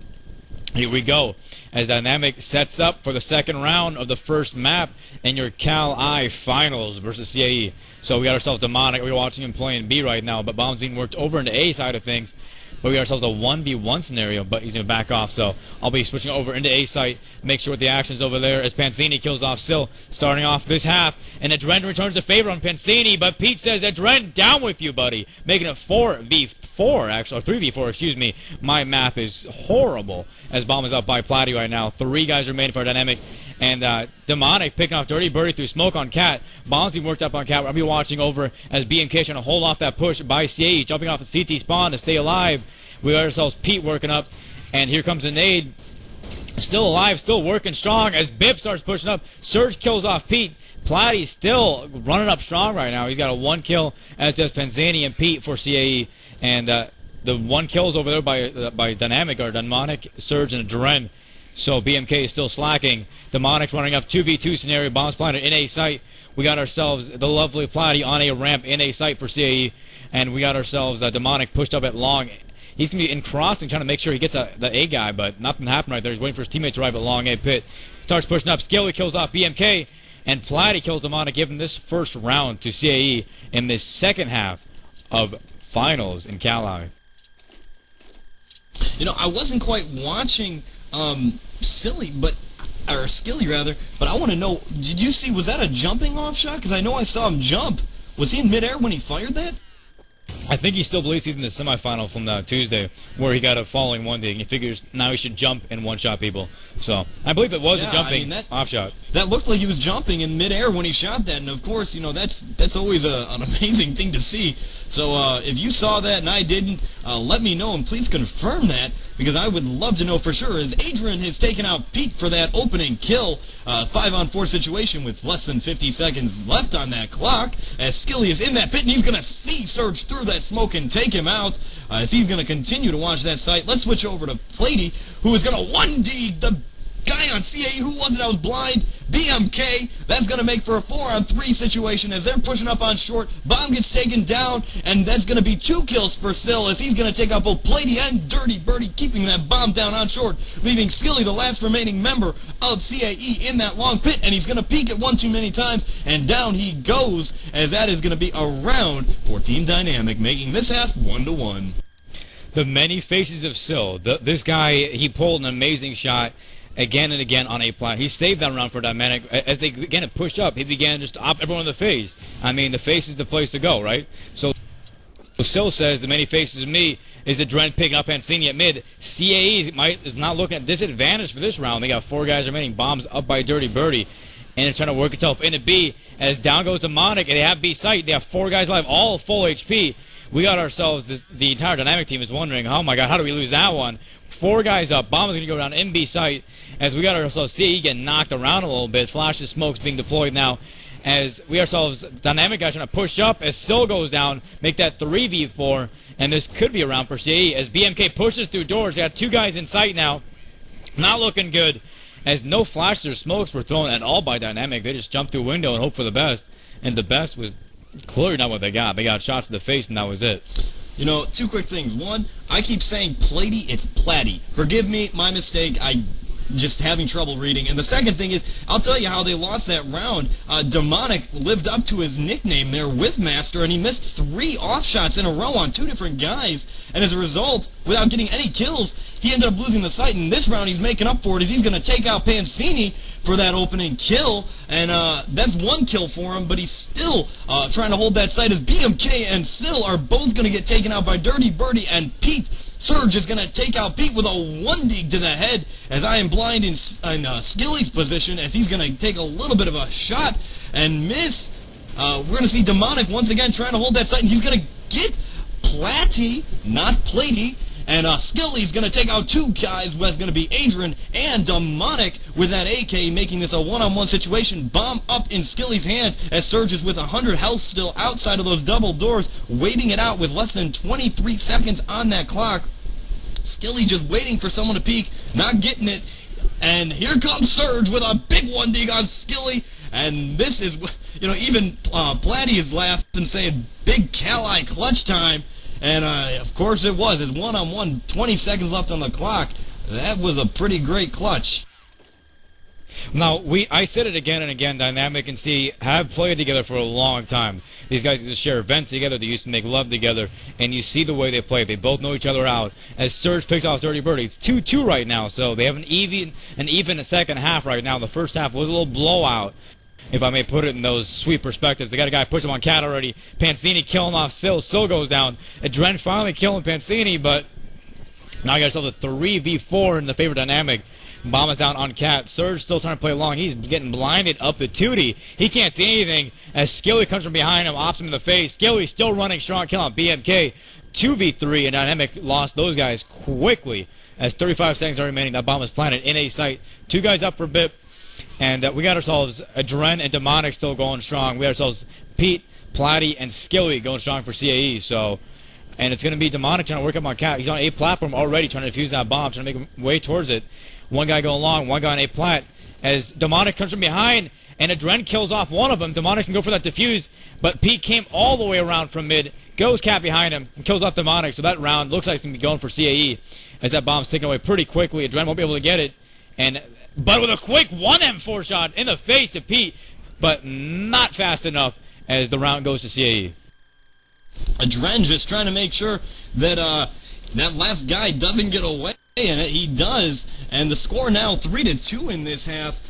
here we go, as Dynamic sets up for the second round of the first map in your CAE finals versus CAE. So we got ourselves Demonic. We're watching him play in B right now, but bomb's being worked over into A side of things. But we got ourselves a 1v1 scenario, but he's going to back off. So I'll be switching over into A site, make sure what the action's over there as Pansini kills off Sil, starting off this half. And Adren returns the favor on Pansini, but Pete says, Adren, down with you, buddy. Making it 4v4, actually, or 3v4, excuse me. My math is horrible as Bomb is up by Platty right now. 3 guys remain for Dynamic. And Demonic picking off Dirty Birdie through smoke on Cat. Bomb's being worked up on Cat. I'll be watching over as BMK trying to hold off that push by CAE, jumping off the CT spawn to stay alive. We got ourselves Pete working up, and here comes a nade. Still alive, still working strong as BIP starts pushing up. Surge kills off Pete. Platty's still running up strong right now. He's got a 1 kill, as does Panzani and Pete for CAE. And the 1 kills over there by Dynamic are Demonic, Surge, and Adren. So BMK is still slacking. Demonic's running up 2v2 scenario. Bombs planted in A site. We got ourselves the lovely Platty on a ramp in A site for CAE. And we got ourselves Demonic pushed up at long. He's going to be in crossing, trying to make sure he gets the A guy, but nothing happened right there. He's waiting for his teammate to arrive at long A pit. Starts pushing up. Skilly kills off BMK. And Platty kills Demonic, giving this first round to CAE in this second half of finals in CAE. You know, I wasn't quite watching Skilly, but I want to know, did you see, was that a jumping off shot? Because I know I saw him jump. Was he in midair when he fired that? I think he still believes he's in the semifinal from Tuesday, where he got a falling 1D, and he figures now he should jump and one-shot people. So I believe it was a jumping off shot. That looked like he was jumping in midair when he shot that, and of course, you know, that's always an amazing thing to see. So if you saw that and I didn't, let me know, and please confirm that, because I would love to know for sure, as Adrian has taken out Pete for that opening kill, 5-on-4 situation with less than 50 seconds left on that clock, as Skilly is in that pit, and he's going to see Surge through that smoke and take him out, as he's going to continue to watch that site. Let's switch over to Platty, who is going to 1D the guy on CAE. Who was it? I was blind. BMK. That's going to make for a 4-on-3 situation as they're pushing up on short. Bomb gets taken down, and that's going to be 2 kills for Sil as he's going to take out both Platty and Dirty Birdie, keeping that bomb down on short, leaving Skilly, the last remaining member of CAE, in that long pit, and he's going to peek it one too many times, and down he goes, as that is going to be a round for Team Dynamic, making this half 1-1. The many faces of Sil. This guy, he pulled an amazing shot again and again on A plat. He saved that round for Dynamic. As they began to push up, he began just to op everyone in the face. I mean, the face is the place to go, right? So Sil says the many faces of me is Adren picking up Pansini at mid. CAE is not looking at disadvantage for this round. They got 4 guys remaining. Bombs up by Dirty Birdie. And it's trying to work itself into B. As down goes Demonic, and they have B site. They have 4 guys alive, all full HP. We got ourselves, the entire Dynamic team is wondering, oh my god, how do we lose that one? 4 guys up. Bomb is going to go down in B site as we got ourselves CAE getting knocked around a little bit. Flash of smoke's being deployed now as we ourselves Dynamic guys trying to push up as Sil goes down, make that 3v4, and this could be a round for CAE as BMK pushes through doors. They got 2 guys in sight now. Not looking good as no flashes or smokes were thrown at all by Dynamic. They just jumped through a window and hoped for the best, and the best was clearly not what they got. They got shots to the face, and that was it. You know, 2 quick things. One, I keep saying Platty, it's Platty. Forgive me, my mistake. I just having trouble reading. And the second thing is, I'll tell you how they lost that round. Demonic lived up to his nickname there with Master, and he missed 3 off shots in a row on 2 different guys. And as a result, without getting any kills, he ended up losing the site. And this round, he's making up for it as he's going to take out Pansini for that opening kill. And that's 1 kill for him, but he's still trying to hold that site as BMK and Sil are both going to get taken out by Dirty Birdie and Pete. Surge is going to take out Pete with a 1D to the head as I am blind in Skilly's position as he's going to take a little bit of a shot and miss. We're going to see Demonic once again trying to hold that site, and he's going to get Platty, not Platty, And Skilly's going to take out two guys. That's going to be Adrian and Demonic with that AK, making this a one-on-one situation. Bomb up in Skilly's hands as Surge is with 100 health still outside of those double doors, waiting it out with less than 23 seconds on that clock. Skilly just waiting for someone to peek, not getting it. And here comes Surge with a big one dig on Skilly. And this is, you know, even Platty is laughing, saying, big CAE clutch time. And, of course, it was. It's one-on-one, 20 seconds left on the clock. That was a pretty great clutch. Now, I said it again and again, Dynamic and C have played together for a long time. These guys used to share events together. They used to make love together. And you see the way they play. They both know each other out. As Surge picks off Dirty Birdie, it's 2-2 right now. So they have an even second half right now. The first half was a little blowout, if I may put it in those sweet perspectives. They got a guy push him on Cat already. Pancini killing off Sil. Sil goes down. Adren finally killing Pancini, but now you got yourself a 3v4 in the favor Dynamic. Bomb is down on Cat. Surge still trying to play along. He's getting blinded up at Tootie. He can't see anything as Skilly comes from behind him, ops him in the face. Skilly still running strong, killing out BMK. 2v3, and Dynamic lost those guys quickly as 35 seconds are remaining. That bomb is planted in a site. Two guys up for BIP. And we got ourselves Adren and Demonic still going strong. We got ourselves Pete, Platty, and Skilly going strong for CAE. So, and it's going to be Demonic trying to work up on Cat. He's on A platform already trying to defuse that bomb, trying to make him way towards it. One guy going long, one guy on A plat. As Demonic comes from behind, and Adren kills off one of them. Demonic can go for that defuse, but Pete came all the way around from mid, goes Cat behind him, and kills off Demonic. So that round looks like it's going to be going for CAE as that bomb's taken away pretty quickly. Adren won't be able to get it. But with a quick 1M4 shot in the face to Pete, but not fast enough as the round goes to CAE. Adren just trying to make sure that that last guy doesn't get away, and he does. And the score now 3-2 in this half,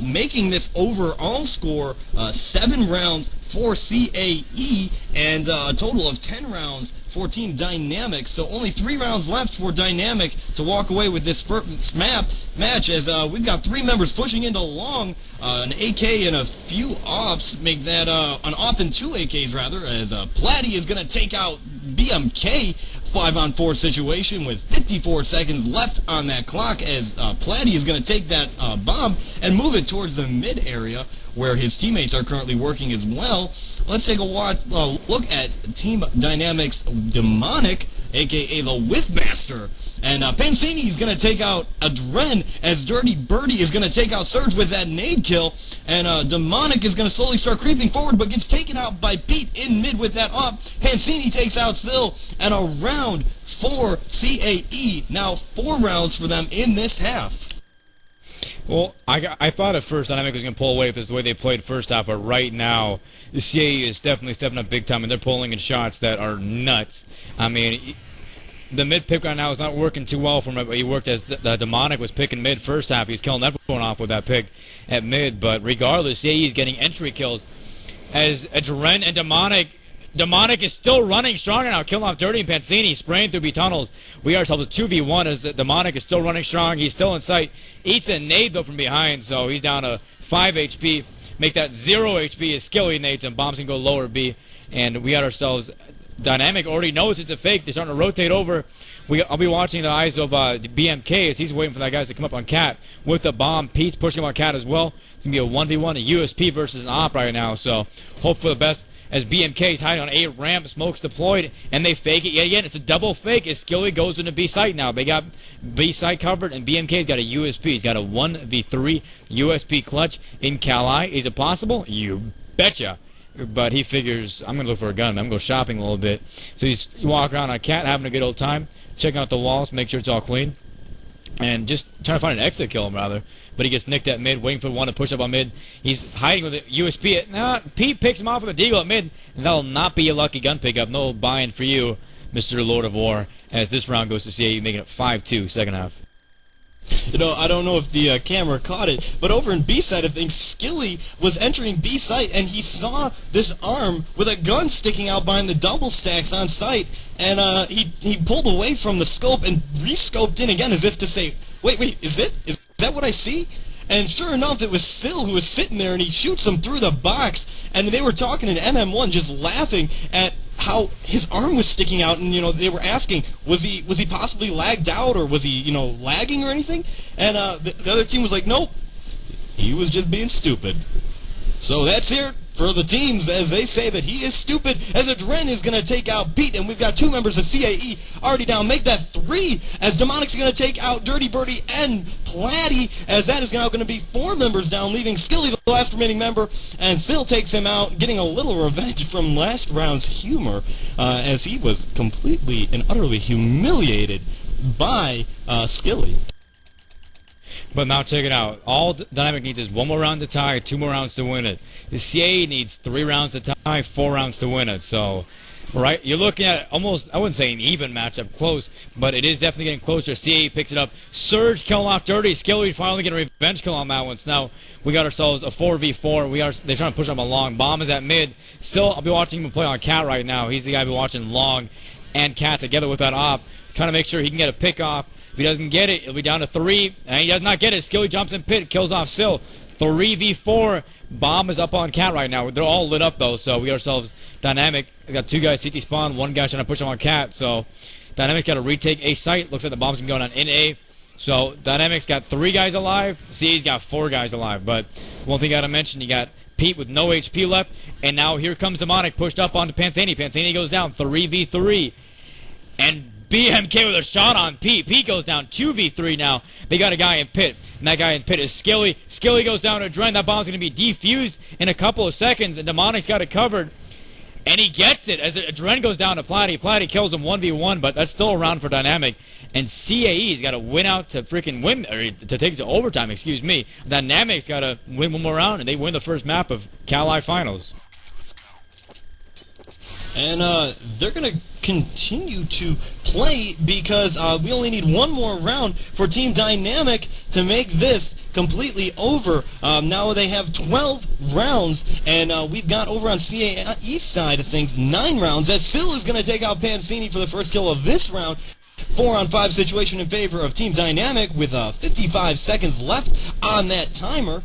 making this overall score 7 rounds for CAE and a total of 10 rounds for Team Dynamic. So only 3 rounds left for Dynamic to walk away with this first match as we've got 3 members pushing into long. An AK and a few ops make that an op and 2 AKs rather, as Platty is going to take out BMK. 5-on-4 situation with 54 seconds left on that clock as Platty is going to take that bomb and move it towards the mid area where his teammates are currently working as well. Let's take a look at Team Dynamics Demonic, a.k.a. the Whiffmaster. And Pancini is going to take out Adren as Dirty Birdie is going to take out Surge with that nade kill. And Demonic is going to slowly start creeping forward but gets taken out by Pete in mid with that op. Pancini takes out Sil, and a round for CAE. Now 4 rounds for them in this half. Well, I thought at first Dynamic was going to pull away if this is the way they played first half, but right now, the CAE is definitely stepping up big time, and they're pulling in shots that are nuts. I mean, the mid pick right now is not working too well for him, but he worked as the Demonic was picking mid first half. He's killing everyone off with that pick at mid, but regardless, CAE is getting entry kills as Adren and Demonic is still running stronger now, killing off Dirty and Pancini, spraying through B tunnels. We ourselves a 2v1 as Demonic is still running strong. He's still in sight. Eats a nade, though, from behind, so he's down to 5 HP. Make that 0 HP as Skilly nades and bombs can go lower B. And we got ourselves Dynamic already knows it's a fake. They're starting to rotate over. I'll be watching the eyes of BMK as he's waiting for that guy to come up on Cat with the bomb. Pete's pushing him on Cat as well. It's going to be a 1v1, a USP versus an op right now, so hope for the best. As BMK is hiding on A ramp, smokes deployed, and they fake it yet again. It's a double fake as Skilly goes into B site now. They got B site covered, and BMK's got a USP. He's got a 1v3 USP clutch in CAE. Is it possible? You betcha. But he figures, I'm going to look for a gun. I'm going to go shopping a little bit. So he's walking around on Cat, having a good old time, checking out the walls, make sure it's all clean, and just trying to find an exit kill him, rather. But he gets nicked at mid, waiting for the one to push up on mid. He's hiding with a USP. Pete picks him off with a deagle at mid, and that'll not be a lucky gun pickup. No buy-in for you, Mr. Lord of War, as this round goes to CAE, making it 5-2 second half. You know, I don't know if the camera caught it, but over in B side of things, Skilly was entering B site, and he saw this arm with a gun sticking out behind the double stacks on site, and he pulled away from the scope and re-scoped in again as if to say, wait, is that what I see? And sure enough, it was Sil who was sitting there, and he shoots him through the box, and they were talking in MM1 just laughing at how his arm was sticking out, and they were asking, was he possibly lagged out, or was he lagging or anything? And the other team was like, nope, he was just being stupid. So that's it for the teams, as they say that he is stupid, as Adren is going to take out Pete, and we've got 2 members of CAE already down. Make that 3, as Demonic's going to take out Dirty Birdie and Platty, as that is now going to be 4 members down, leaving Skilly, the last remaining member, and Phil takes him out, getting a little revenge from last round's humor, as he was completely and utterly humiliated by Skilly. But now check it out. All Dynamic needs is 1 more round to tie, 2 more rounds to win it. The CAE needs 3 rounds to tie, 4 rounds to win it. So, right, you're looking at almost, I wouldn't say an even matchup, close, but it is definitely getting closer. CAE picks it up. Surge killing off Dirty. Skilly finally getting a revenge kill on that one. So now we got ourselves a 4v4. They're trying to push him along. Bomb is at mid. Still, I'll be watching him play on Cat right now. He's the guy I'll be watching Long and Cat together with that op, trying to make sure he can get a pick off. If he doesn't get it, it'll be down to 3. And he does not get it. Skilly jumps in pit, kills off Sil. 3v4. Bomb is up on Cat right now. They're all lit up, though, so we got ourselves Dynamic. He's got 2 guys CT spawn, 1 guy trying to push him on Cat. So Dynamic's got to retake A site. Looks like the bomb's going on in A. So Dynamic's got 3 guys alive. CA's got 4 guys alive. But one thing I got to mention, you got Pete with no HP left. And now here comes Demonic pushed up onto Pansani. Pansani goes down 3v3. And BMK with a shot on Pete. Pete goes down 2v3 now. They got a guy in pit. And that guy in pit is Skilly. Skilly goes down to Adren. That bomb's going to be defused in a couple of seconds. And Demonic's got it covered. And he gets it as Adren goes down to Platty. Platty kills him 1v1, but that's still a round for Dynamic. And CAE's got to win out to freaking win, or to take it to overtime, excuse me. Dynamic's got to win 1 more round, and they win the first map of CAE Finals. And they're going to continue to play because we only need 1 more round for Team Dynamic to make this completely over. Now they have 12 rounds, and we've got over on CAE side of things 9 rounds, as Phil is going to take out Pansini for the first kill of this round. 4-on-5 situation in favor of Team Dynamic with 55 seconds left on that timer.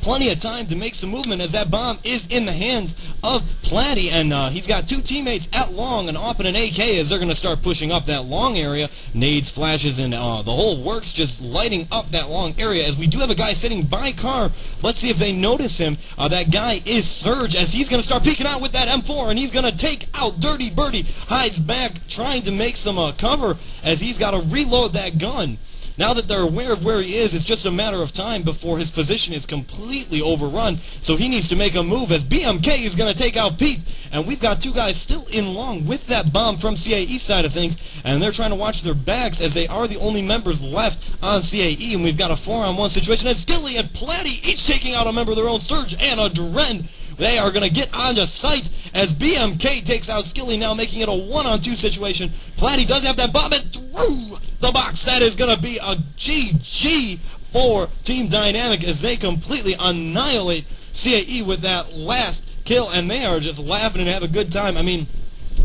Plenty of time to make some movement as that bomb is in the hands of Platty, and he's got 2 teammates at long, an AWP and an AK, as they're going to start pushing up that long area. Nades, flashes, and the whole works just lighting up that long area, as we do have a guy sitting by car. Let's see if they notice him. That guy is Surge, as he's going to start peeking out with that M4, and he's going to take out Dirty Birdie. Hides back, trying to make some cover, as he's got to reload that gun. Now that they're aware of where he is, it's just a matter of time before his position is completely overrun. So he needs to make a move, as BMK is going to take out Pete. And we've got 2 guys still in long with that bomb from CAE side of things. And they're trying to watch their backs, as they are the only members left on CAE. And we've got a 4-on-1 situation, as Skilly and Platty each taking out a member of their own. Surge and a Duren. They are going to get onto site as BMK takes out Skilly, now making it a 1-on-2 situation. Platty does have that bomb, and through the box. That is going to be a GG for Team Dynamic, as they completely annihilate CAE with that last kill, and they are just laughing and have a good time. I mean,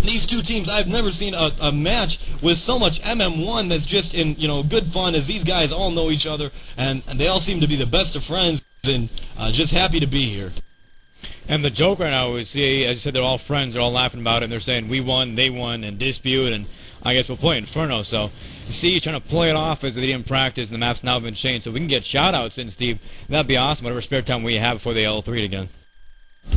these 2 teams, I've never seen a match with so much MM1 that's just in, good fun, as these guys all know each other, and they all seem to be the best of friends, and just happy to be here. And the joke right now is, CAE, as you said, they're all friends, they're all laughing about it, and they're saying, we won, they won, and dispute, and I guess we'll play Inferno. So, CAE trying to play it off as they didn't practice, and the map's now been changed, so we can get shout-outs in, Steve. That'd be awesome, whatever spare time we have before they L3 again.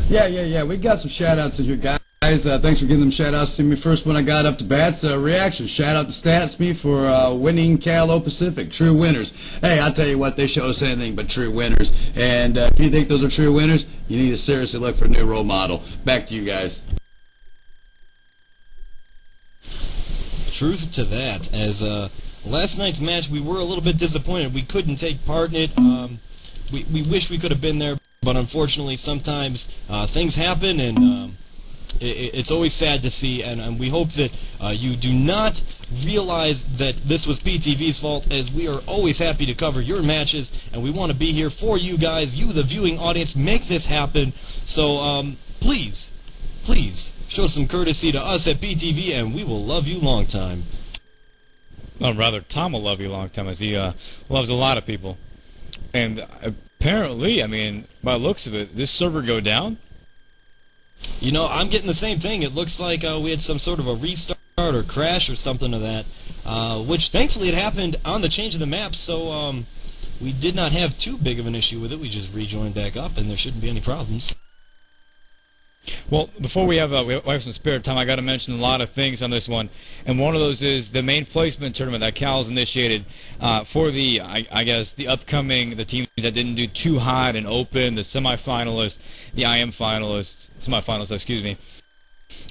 Yeah. We got some shout-outs in here, guys. Thanks for giving them shout-outs to me. First one I got up to bat's reaction. Shout-out to StatsMe for winning CAE Pacific. True winners. Hey, I'll tell you what, they show us anything but true winners. And if you think those are true winners, you need to seriously look for a new role model. Back to you guys. Truth to that, as last night's match, we were a little bit disappointed. We couldn't take part in it. We wish we could have been there, but unfortunately sometimes things happen, and it's always sad to see, and we hope that you do not realize that this was PTV's fault, as we are always happy to cover your matches, and we want to be here for you guys, you the viewing audience, make this happen. So please show some courtesy to us at PTV, and we will love you long time. Or rather, Tom will love you long time, as he loves a lot of people. And apparently, I mean, by the looks of it, this server go down. You know, I'm getting the same thing. It looks like we had some sort of a restart or crash or something of that, which thankfully it happened on the change of the map, so we did not have too big of an issue with it. We just rejoined back up, and there shouldn't be any problems. Well, before we have some spare time, I got to mention a lot of things on this one, and one of those is the main placement tournament that Cal's initiated for the, I guess, the teams that didn't do too hot and open, the semifinalists, the IM finalists, semifinalists, excuse me.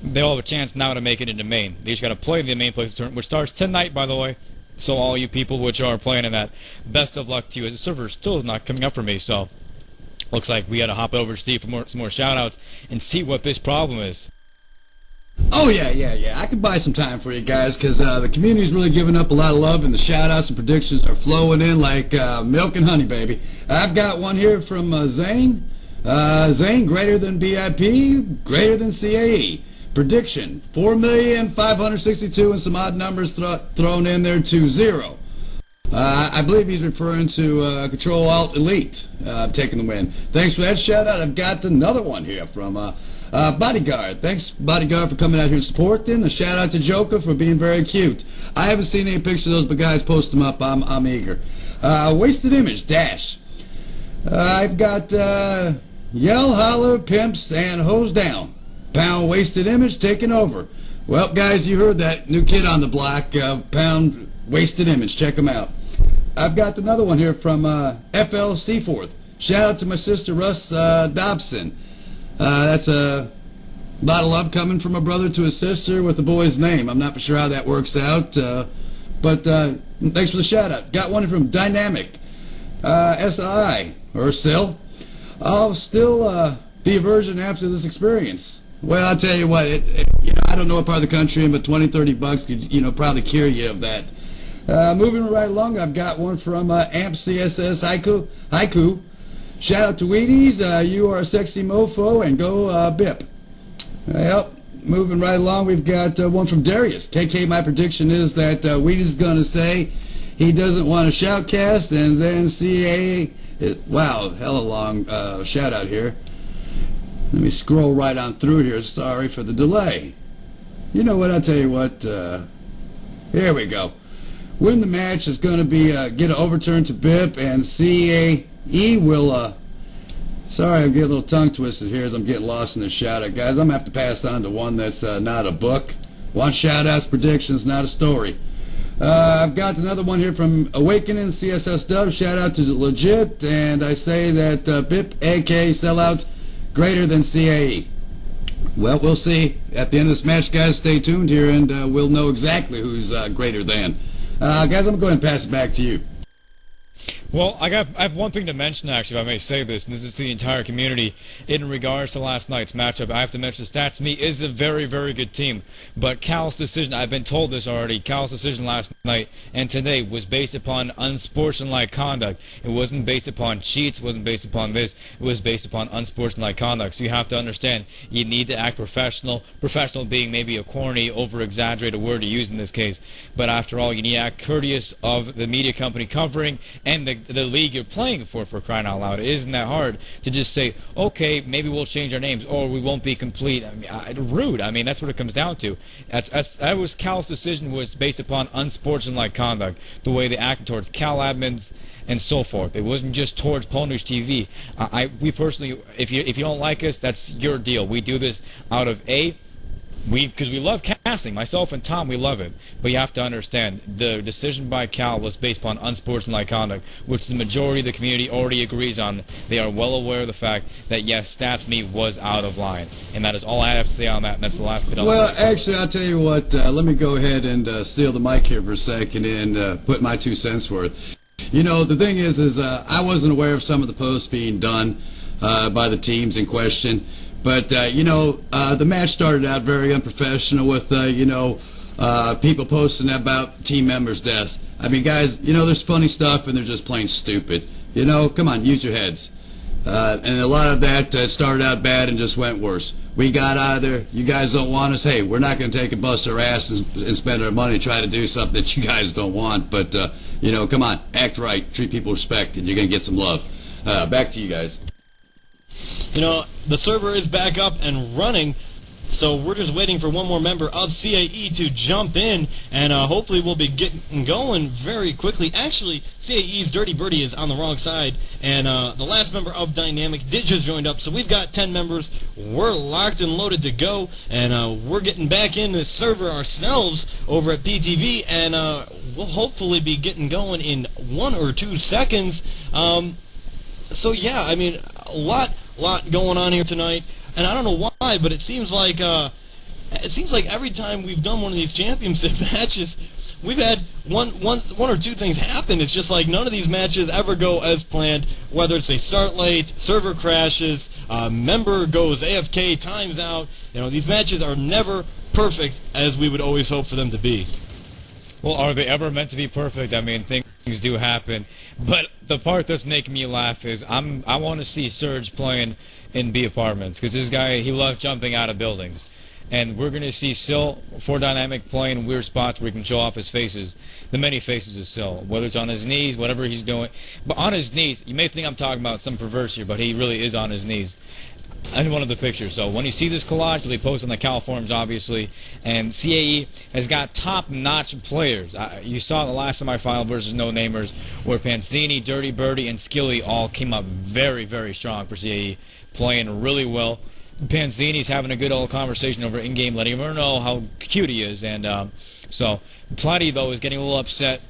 They all have a chance now to make it into main. They just got to play the main placement tournament, which starts tonight, by the way. So all you people which are playing in that, best of luck to you. As the server still is not coming up for me, so looks like we got to hop over to Steve for some more shout-outs and see what this problem is. Oh, yeah. I can buy some time for you guys because the community's really giving up a lot of love and the shout-outs and predictions are flowing in like milk and honey, baby. I've got one here from Zane. Zane, greater than BIP, greater than CAE. Prediction, 4,562,000 and some odd numbers thrown in there to 0. I believe he's referring to Ctrl Alt Elite taking the win. Thanks for that shout out. I've got another one here from Bodyguard. Thanks, Bodyguard, for coming out here and supporting. A shout out to Joker for being very cute. I haven't seen any pictures of those, but guys, post them up. I'm eager. Wasted Image Dash. I've got Yell, Holler, Pimps, and Hose Down. Pound Wasted Image taking over. Well, guys, you heard that new kid on the block. Pound Wasted Image. Check them out. I've got another one here from FL Seaforth. Shout out to my sister Russ Dobson. That's a lot of love coming from a brother to a sister with a boy's name. I'm not for sure how that works out, but thanks for the shout out. Got one from Dynamic SI or SIL. I'll still be a virgin after this experience. Well, I'll tell you what, I don't know what part of the country, but $20-30 could, probably cure you of that. Moving right along, I've got one from Amp CSS Haiku. Shout out to Wheaties, you are a sexy mofo, and go BIP. Well, moving right along, we've got one from Darius. KK, my prediction is that Wheaties is going to say he doesn't want a shoutcast, and then CAE, wow, hella long shout out here. Let me scroll right on through here. Sorry for the delay. You know what? I'll tell you what. Here we go. Win the match is going to be get an overturn to BIP, and CAE will. Sorry, I'm getting a little tongue twisted here as I'm getting lost in the shout out, guys. I'm going to have to pass on to one that's not a book. Want shout outs, predictions, not a story. I've got another one here from Awakening CSS Dub. Shout out to Legit, and I say that BIP, AK sellouts, greater than CAE. Well, we'll see at the end of this match, guys. Stay tuned here, and we'll know exactly who's greater than. Guys, I'm going to go ahead and pass it back to you. Well, I have one thing to mention, actually, if I may say this, and this is to the entire community. In regards to last night's matchup, I have to mention Stats.me is a very, very good team. But Cal's decision, I've been told this already, Cal's decision last night and today was based upon unsportsmanlike conduct. It wasn't based upon cheats, it wasn't based upon this, it was based upon unsportsmanlike conduct. So you have to understand, you need to act professional, professional being maybe a corny, over-exaggerated word to use in this case. But after all, you need to act courteous of the media company covering and the league you're playing for crying out loud. It isn't that hard to just say, okay, maybe we'll change our names, or we won't be complete. I mean, rude. I mean, that's what it comes down to. That was Cal's decision, was based upon unsportsmanlike conduct, the way they acted towards Cal admins and so forth. It wasn't just towards Pwnage TV. We personally, if you don't like us, that's your deal. We do this out of because we love casting. Myself and Tom, we love it. But you have to understand, the decision by Cal was based upon unsportsmanlike conduct, which the majority of the community already agrees on. They are well aware of the fact that, yes, Stats.me was out of line. And that is all I have to say on that, and that's the last bit. Well, actually, I'll tell you what, let me go ahead and steal the mic here for a second and put my 2 cents worth. You know, the thing is I wasn't aware of some of the posts being done by the teams in question. But, the match started out very unprofessional with, people posting about team members' deaths. I mean, guys, there's funny stuff and they're just plain stupid. Come on, use your heads. And a lot of that started out bad and just went worse. We got out of there. You guys don't want us. Hey, we're not going to take and bust our ass and spend our money trying to do something that you guys don't want. But, come on, act right, treat people with respect, and you're going to get some love. Back to you guys. You know, the server is back up and running, so we're just waiting for one more member of CAE to jump in, and hopefully we'll be getting going very quickly. Actually, CAE's Dirty Birdie is on the wrong side, and the last member of Dynamic did just join up, so we've got 10 members. We're locked and loaded to go, and we're getting back in the server ourselves over at PTV, and we'll hopefully be getting going in 1 or 2 seconds. So yeah, I mean, a lot going on here tonight. And I don't know why, but it seems like every time we've done one of these championship matches, we've had one or two things happen. It's just like none of these matches ever go as planned. Whether it's they start late, server crashes, member goes AFK, times out. You know, these matches are never perfect as we would always hope for them to be. Well, are they ever meant to be perfect? I mean, things do happen. But the part that's making me laugh is I want to see Surge playing in B apartments, because this guy, he loves jumping out of buildings. And we're going to see Sil for Dynamic playing in weird spots where he can show off his faces, the many faces of Sil, whether it's on his knees, whatever he's doing. But on his knees, you may think I'm talking about some perverse here, but he really is on his knees. In one of the pictures. So when you see this collage, it'll be posted on the Cal forums, obviously. And CAE has got top-notch players. You saw the last semifinal versus no-namers, where Pansini, Dirty Birdie, and Skilly all came up very, very strong for CAE, playing really well. Pansini's having a good old conversation over in-game, letting everyone know how cute he is. And so Platy, though, is getting a little upset.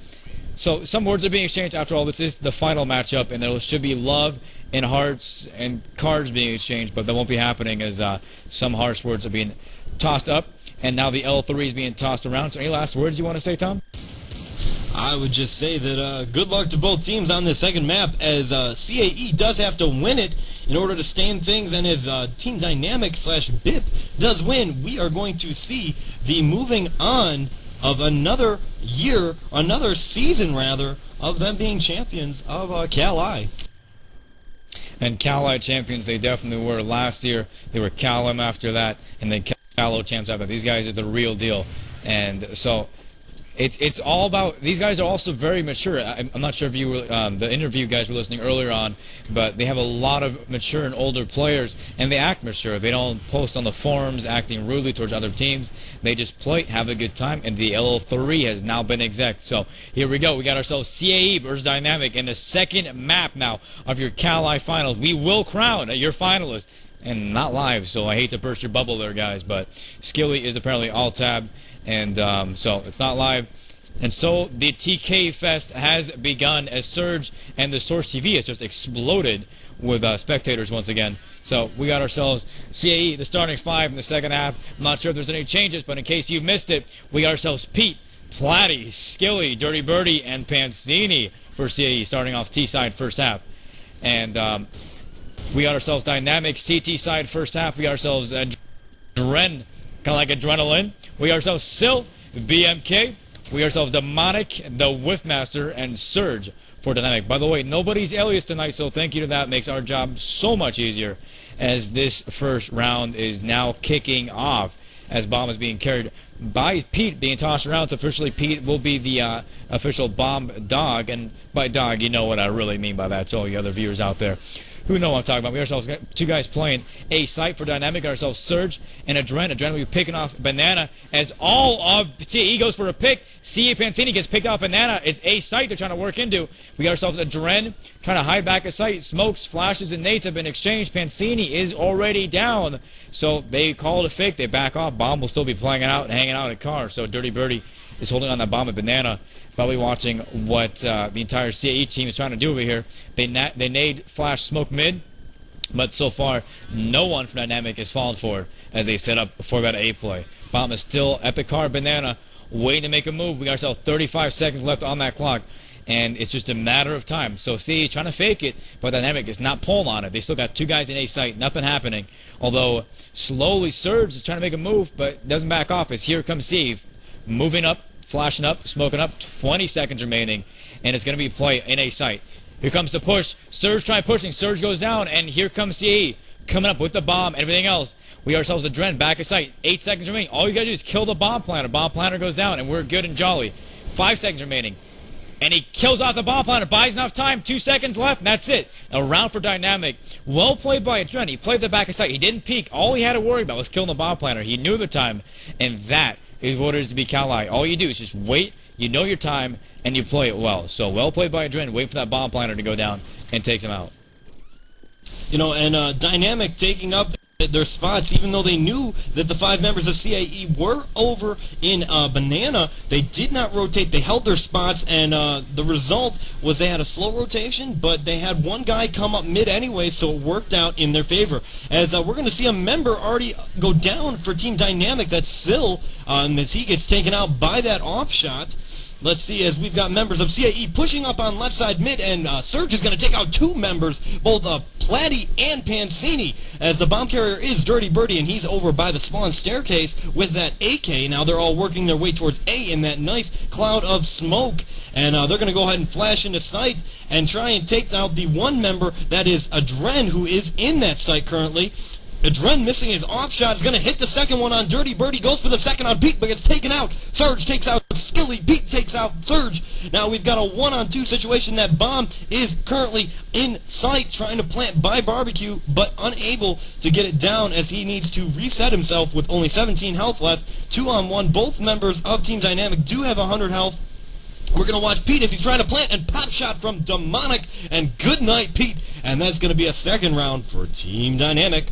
So some words are being exchanged. After all, this is the final matchup, and there should be love and hearts and cards being exchanged, but that won't be happening as some harsh words are being tossed up, and now the L3 is being tossed around. So any last words you want to say, Tom? I would just say that good luck to both teams on this second map, as CAE does have to win it in order to stand things, and if Team Dynamic / BIP does win, we are going to see the moving on of another year, another season rather, of them being champions of CAE. And CAE champions, they definitely were. Last year, they were CALM after that, and then CALO champs after that. These guys are the real deal. And so it's all about, these guys are also very mature. I'm not sure if you were, the interview guys were listening earlier on, but they have a lot of mature and older players, and they act mature. They don't post on the forums acting rudely towards other teams. They just play, have a good time, and the LL3 has now been exec. So here we go. We got ourselves CAE versus Dynamic in the second map now of your CALI finals. We will crown your finalist. And not live, so I hate to burst your bubble there, guys, but Skilly is apparently alt-tab, and so it's not live. And so the TK Fest has begun as Surge and the Source TV has just exploded with spectators once again. So we got ourselves CAE, the starting 5 in the second half. I'm not sure if there's any changes, but in case you missed it, we got ourselves Pete, Platy, Skilly, Dirty Birdie, and Pansini for CAE, starting off T-side first half. And we got ourselves Dynamic CT side first half. We got ourselves Dren, kind of like Adrenaline. We got ourselves Sil, BMK. We got ourselves Demonic, the Whiffmaster, and Surge for Dynamic. By the way, nobody's alias tonight, so thank you to that. Makes our job so much easier as this first round is now kicking off as bomb is being carried by Pete, being tossed around. So officially Pete will be the official bomb dog, and by dog you know what I really mean by that, to all you other viewers out there who know what I'm talking about. We ourselves got two guys playing a site for Dynamic. Got ourselves Surge and Adren. Adren will be picking off Banana as all of CAE goes for a pick. CAE Pansini gets picked off Banana. It's a site they're trying to work into. We got ourselves Adren trying to hide back a site. Smokes, flashes, and nades have been exchanged. Pansini is already down. So they call it a fake. They back off. Bomb will still be playing it out and hanging out in a car. So Dirty Birdie is holding on that bomb at Banana. Probably watching what the entire CAE team is trying to do over here. They nade flash smoke mid, but so far no one from Dynamic has fallen for it as they set up for that A play. Bomb is still at the car. Banana waiting to make a move. We got ourselves 35 seconds left on that clock, and it's just a matter of time. So CAE trying to fake it, but Dynamic is not pulling on it. They still got two guys in A site, nothing happening. Although slowly Surge is trying to make a move, but doesn't back off as here comes Steve moving up. Flashing up, smoking up, 20 seconds remaining, and it's going to be play in a site. Here comes the push. Surge trying pushing. Surge goes down, and here comes CAE coming up with the bomb and everything else. We got ourselves a Dren back at site. 8 seconds remaining. All you got to do is kill the bomb planter. Bomb planter goes down, and we're good and jolly. 5 seconds remaining. And he kills off the bomb planter, buys enough time, 2 seconds left, and that's it. A round for Dynamic. Well played by Adren. He played the back of sight. He didn't peek. All he had to worry about was killing the bomb planter. He knew the time, and that is what it is to be CAE. All you do is just wait, you know your time, and you play it well. So well played by Adren. Wait for that bomb planter to go down and takes him out. You know, and Dynamic taking up their spots, even though they knew that the 5 members of CAE were over in Banana, they did not rotate. They held their spots, and the result was they had a slow rotation, but they had one guy come up mid anyway, so it worked out in their favor. As we're going to see a member already go down for Team Dynamic, that's Sill, as he gets taken out by that off shot. Let's see, as we've got members of CAE pushing up on left side mid, and Surge is going to take out 2 members, both Platty and Pancini, as the bomb carrier is Dirty Birdie, and he's over by the spawn staircase with that AK. Now they're all working their way towards A in that nice cloud of smoke, and they're going to go ahead and flash into sight and try and take out the one member that is Adren, who is in that site currently. Adren missing his off shot is going to hit the second one on Dirty Birdie, goes for the second on Pete, but gets taken out. Surge takes out Skilly, Pete takes out Surge. Now we've got a 1-on-2 situation. That bomb is currently in sight, trying to plant by Barbecue, but unable to get it down as he needs to reset himself with only 17 health left. 2-on-1, both members of Team Dynamic do have 100 health. We're going to watch Pete as he's trying to plant, and pop shot from Demonic, and good night, Pete. And that's going to be a second round for Team Dynamic.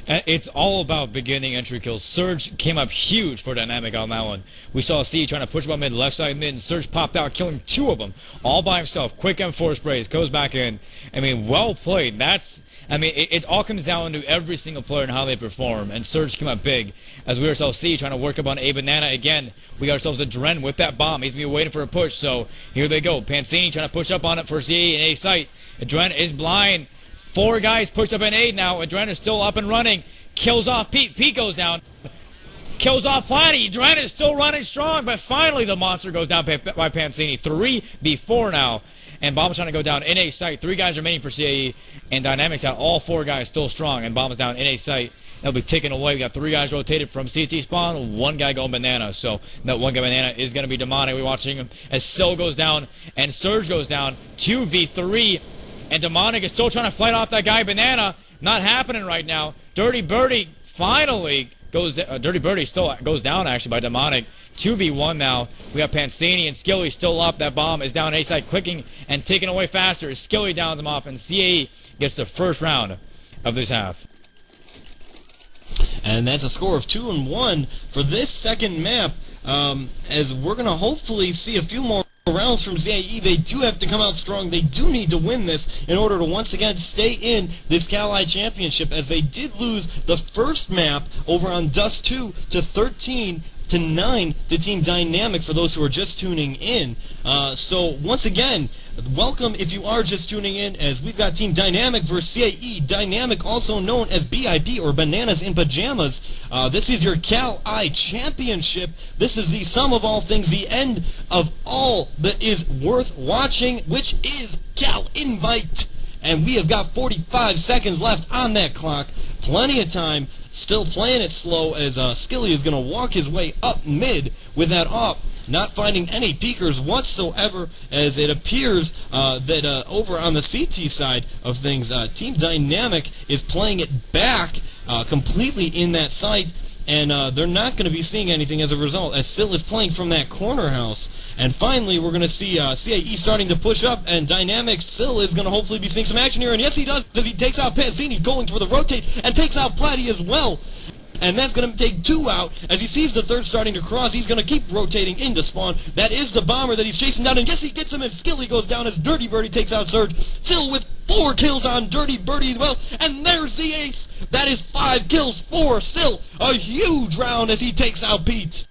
It's all about beginning entry kills. Surge came up huge for Dynamic on that one. We saw C trying to push him up mid, left side mid, and Surge popped out, killing 2 of them, all by himself. Quick M4 sprays, goes back in. I mean, well played. It all comes down to every single player and how they perform, and Surge came up big. As we ourselves see, trying to work up on A Banana again. We got ourselves Adren with that bomb. He's going to be waiting for a push, so here they go. Pancini trying to push up on it for CAE in A site. Adren is blind. 4 guys pushed up in A now. Adren is still up and running. Kills off Pete. Pete goes down. Kills off Platty. Adren is still running strong, but finally the monster goes down by Pancini. 3v4 now. And Bomb's trying to go down in A site. 3 guys remaining for CAE. And Dynamics out. All 4 guys still strong. And Bomb's down in A site. They'll be taken away. We got 3 guys rotated from CT spawn. 1 guy going Banana. So that 1 guy Banana is going to be Demonic. We're watching him as Sill goes down and Surge goes down. 2v3. And Demonic is still trying to fight off that guy Banana. Not happening right now. Dirty Birdie finally goes. Dirty Birdie still goes down actually by Demonic. 2v1 now. We got Pancini and Skilly still up. That bomb is down A side, clicking and taken away faster. Skilly downs him off, and CAE gets the first round of this half. And that's a score of 2-1 for this second map. As we're going to hopefully see a few more rounds from CAE. They do have to come out strong. They do need to win this in order to once again stay in this CAE championship, as they did lose the first map over on Dust 2 to 13 to 9 to Team Dynamic for those who are just tuning in. So once again, welcome if you are just tuning in, as we've got Team Dynamic versus CAE. Dynamic, also known as BIP or Bananas in Pajamas. This is your CAE championship. This is the sum of all things, the end of all that is worth watching, which is Cal Invite. And we have got 45 seconds left on that clock. Plenty of time. Still playing it slow, as Skilly is going to walk his way up mid with that op, not finding any peekers whatsoever, as it appears that over on the CT side of things, Team Dynamic is playing it back completely in that site, and they're not going to be seeing anything as a result, as Sill is playing from that corner house. And finally, we're going to see CAE starting to push up, and Dynamic Sill is going to hopefully be seeing some action here, and yes he does, as he takes out Pancini, going for the rotate, and takes out Platty as well. And that's going to take 2 out. As he sees the third starting to cross, he's going to keep rotating into spawn. That is the bomber that he's chasing down, and yes, he gets him, and Skilly goes down as Dirty Birdie takes out Surge. Still with 4 kills on Dirty Birdie as well, and there's the ace. That is 5 kills for Sill. A huge round as he takes out Pete.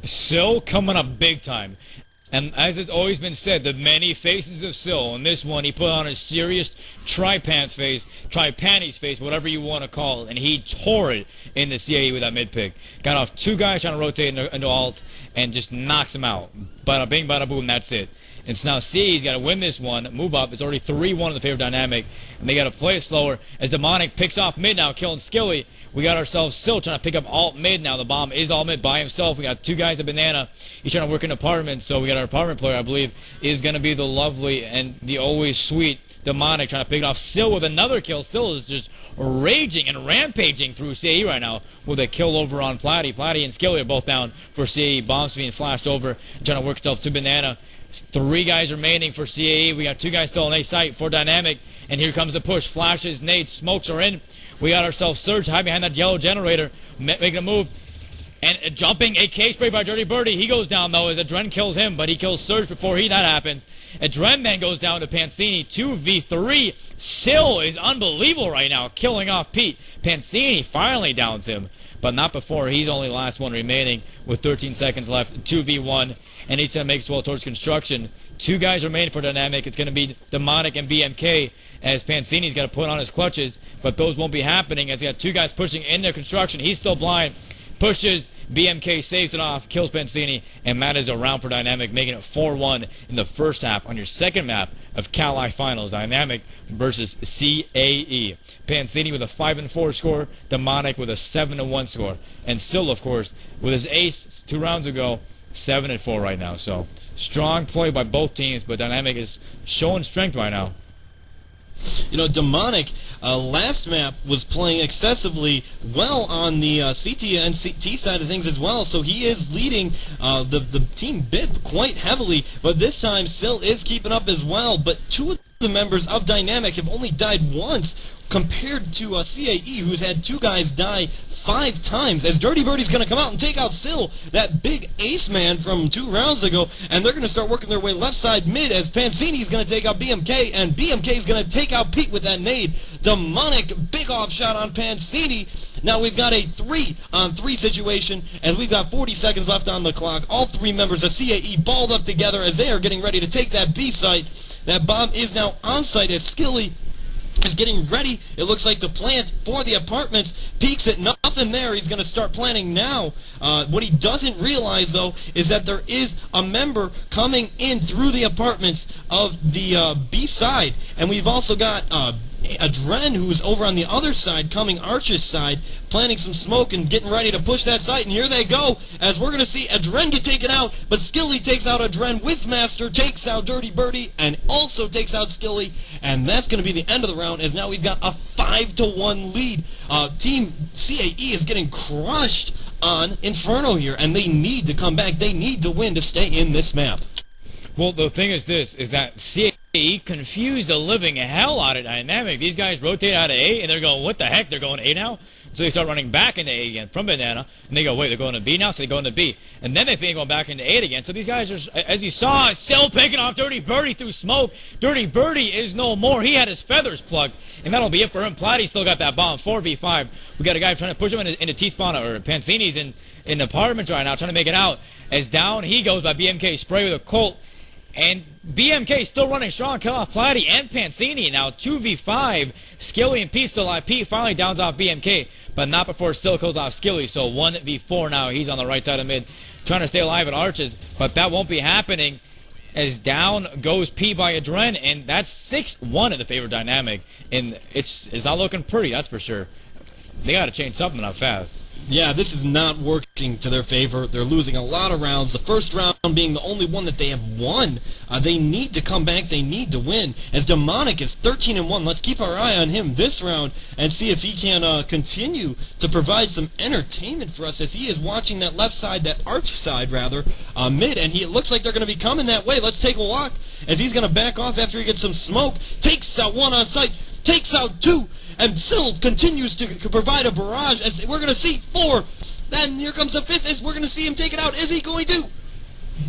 Sill coming up big time. And as it's always been said, the many faces of Sill. In this one, he put on a serious tri-panties face, whatever you want to call it. And he tore it in the CAE with that mid-pick. Got off 2 guys trying to rotate into alt and just knocks him out. Bada bing, bada boom, that's it. And so now CAE's got to win this one, move up. It's already 3-1 in the favor of Dynamic. And they got to play it slower as Demonic picks off mid now, killing Skilly. We got ourselves Sil trying to pick up alt mid now. The bomb is alt mid by himself. We got two guys at Banana. He's trying to work in apartments, so we got our apartment player, I believe, is going to be the lovely and the always sweet Demonic trying to pick it off. Sil with another kill. Sil is just raging and rampaging through CAE right now with a kill over on Platty. Platty and Skilly are both down for CAE. Bombs being flashed over, trying to work itself to Banana. 3 guys remaining for CAE. We got 2 guys still on A site for Dynamic. And here comes the push. Flashes, nades, smokes are in. We got ourselves Surge high behind that yellow generator, making a move. And jumping a K spray by Dirty Birdie. He goes down, though, as Adren kills him, but he kills Surge before that happens. Adren then goes down to Pancini, 2v3. Sil is unbelievable right now, killing off Pete. Pancini finally downs him, but not before. He's only the last one remaining with 13 seconds left, 2v1. And he's going to make his way towards construction. 2 guys remain for Dynamic. It's going to be Demonic and BMK, as Pancini's got to put on his clutches, but those won't be happening as he got 2 guys pushing into construction. He's still blind. Pushes, BMK saves it off, kills Pancini, and Matt is around for Dynamic, making it 4-1 in the first half on your second map of CAE Finals, Dynamic versus CAE. Pancini with a 5-4 score, Demonic with a 7-1 score, and Sil, of course, with his ace 2 rounds ago, 7-4 right now. So strong play by both teams, but Dynamic is showing strength right now. You know, Demonic, last map was playing excessively well on the CT and CT side of things as well, so he is leading the team BIP quite heavily, but this time Sil is keeping up as well, but 2 of the members of Dynamic have only died once compared to CAE, who's had 2 guys die 5 times, as Dirty Birdie's going to come out and take out Sil, that big ace man from 2 rounds ago, and they're going to start working their way left side mid as Pancini's going to take out BMK, and BMK's going to take out Pete with that nade. Demonic, big off shot on Pancini. Now we've got a 3-on-3 situation, as we've got 40 seconds left on the clock. All 3 members of CAE balled up together as they are getting ready to take that B site. That bomb is now on site as Skilly is getting ready, it looks like, to plant for the apartments. Peeks at nothing there. He's going to start planting now. What he doesn't realize, though, is that there is a member coming in through the apartments of the B side. And we've also got Adren, who's over on the other side, coming Arch's side, planting some smoke and getting ready to push that site. And here they go, as we're going to see Adren get taken out, but Skilly takes out Adren with Master, takes out Dirty Birdie, and also takes out Skilly. And that's going to be the end of the round, as now we've got a 5-1 lead. Team CAE is getting crushed on Inferno here, and they need to come back. They need to win to stay in this map. Well, the thing is this, is that CAE confused the living hell out of Dynamic. These guys rotate out of A, and they're going, what the heck, they're going A now? So they start running back into A again from Banana, and they go, wait, they're going to B now? So they go into B. And then they think they're going back into A again. So these guys are, as you saw, still picking off Dirty Birdie through smoke. Dirty Birdie is no more. He had his feathers plucked, and that'll be it for him. Platty still got that bomb, 4v5. We got a guy trying to push him into T-spawn, or Pancini's in apartment right now, trying to make it out. As down he goes by BMK Spray with a Colt. And BMK still running strong, kill off Platty and Pancini. Now 2v5, Skilly and Pete still alive. Pete finally downs off BMK, but not before Sil kills off Skilly. So 1v4 now. He's on the right side of mid, trying to stay alive at Arches, but that won't be happening, as down goes P by Adren, and that's 6-1 in the favor of Dynamic. And it's not looking pretty, that's for sure. They got to change something up fast. Yeah, this is not working to their favor. They're losing a lot of rounds. The first round being the only one that they have won. They need to come back. They need to win. As Demonic is 13-1, let's keep our eye on him this round and see if he can continue to provide some entertainment for us, as he is watching that left side, that arch side rather, mid, and it looks like they're going to be coming that way. Let's take a walk, as he's going to back off after he gets some smoke. Takes out 1 on site, takes out 2. And Sil continues to provide a barrage, as we're going to see 4. Then here comes the 5th, as we're going to see him take it out. Is he going to?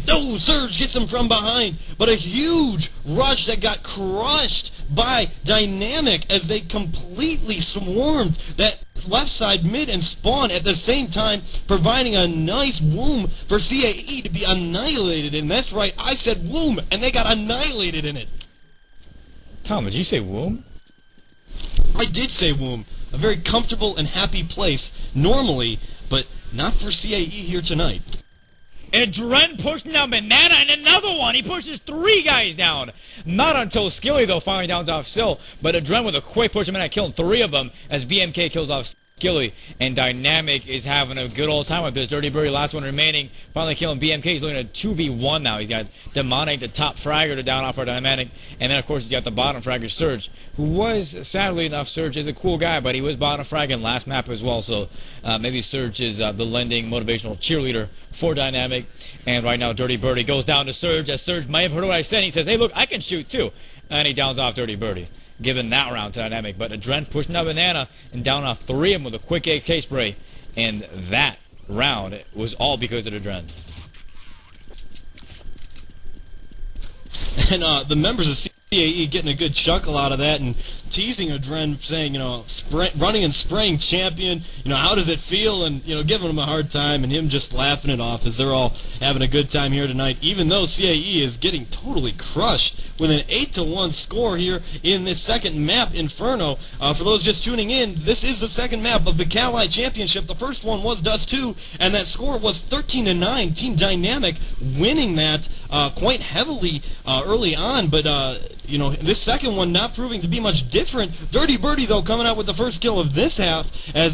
No, Surge gets him from behind. But a huge rush that got crushed by Dynamic, as they completely swarmed that left side mid and spawn at the same time, providing a nice womb for CAE to be annihilated. And that's right, I said womb, and they got annihilated in it. Tom, did you say womb? I did say womb. A very comfortable and happy place normally, but not for CAE here tonight. Adren pushing down Banana, and another one. He pushes 3 guys down. Not until Skilly, though, finally downs off Sil. But Adren with a quick push him in, killing 3 of them, as BMK kills off Skilly, and Dynamic is having a good old time with this. Dirty Birdie, last one remaining, finally killing BMK. He's looking at 2v1 now. He's got Demonic, the top fragger, to down off our Dynamic, and then of course he's got the bottom fragger, Surge, who was, sadly enough, Surge is a cool guy, but he was bottom fragging last map as well, so maybe Surge is the lending motivational cheerleader for Dynamic. And right now Dirty Birdie goes down to Surge, as Surge might have heard what I said. He says, hey look, I can shoot too, and he downs off Dirty Birdie, giving that round to Dynamic. But Adren pushing out Banana and down off 3 of them with a quick AK spray. And that round was all because of Adren. And the members of CAE getting a good chuckle out of that and teasing Adren, saying, you know, running and spraying champion, you know, how does it feel? And, you know, giving him a hard time, and him just laughing it off as they're all having a good time here tonight, even though CAE is getting totally crushed with an 8-1 score here in this second map, Inferno. For those just tuning in, this is the second map of the CAE Championship. The first one was Dust 2, and that score was 13-9. Team Dynamic winning that quite heavily early on, but you know, this second one not proving to be much different. Dirty Birdie, though, coming out with the first kill of this half,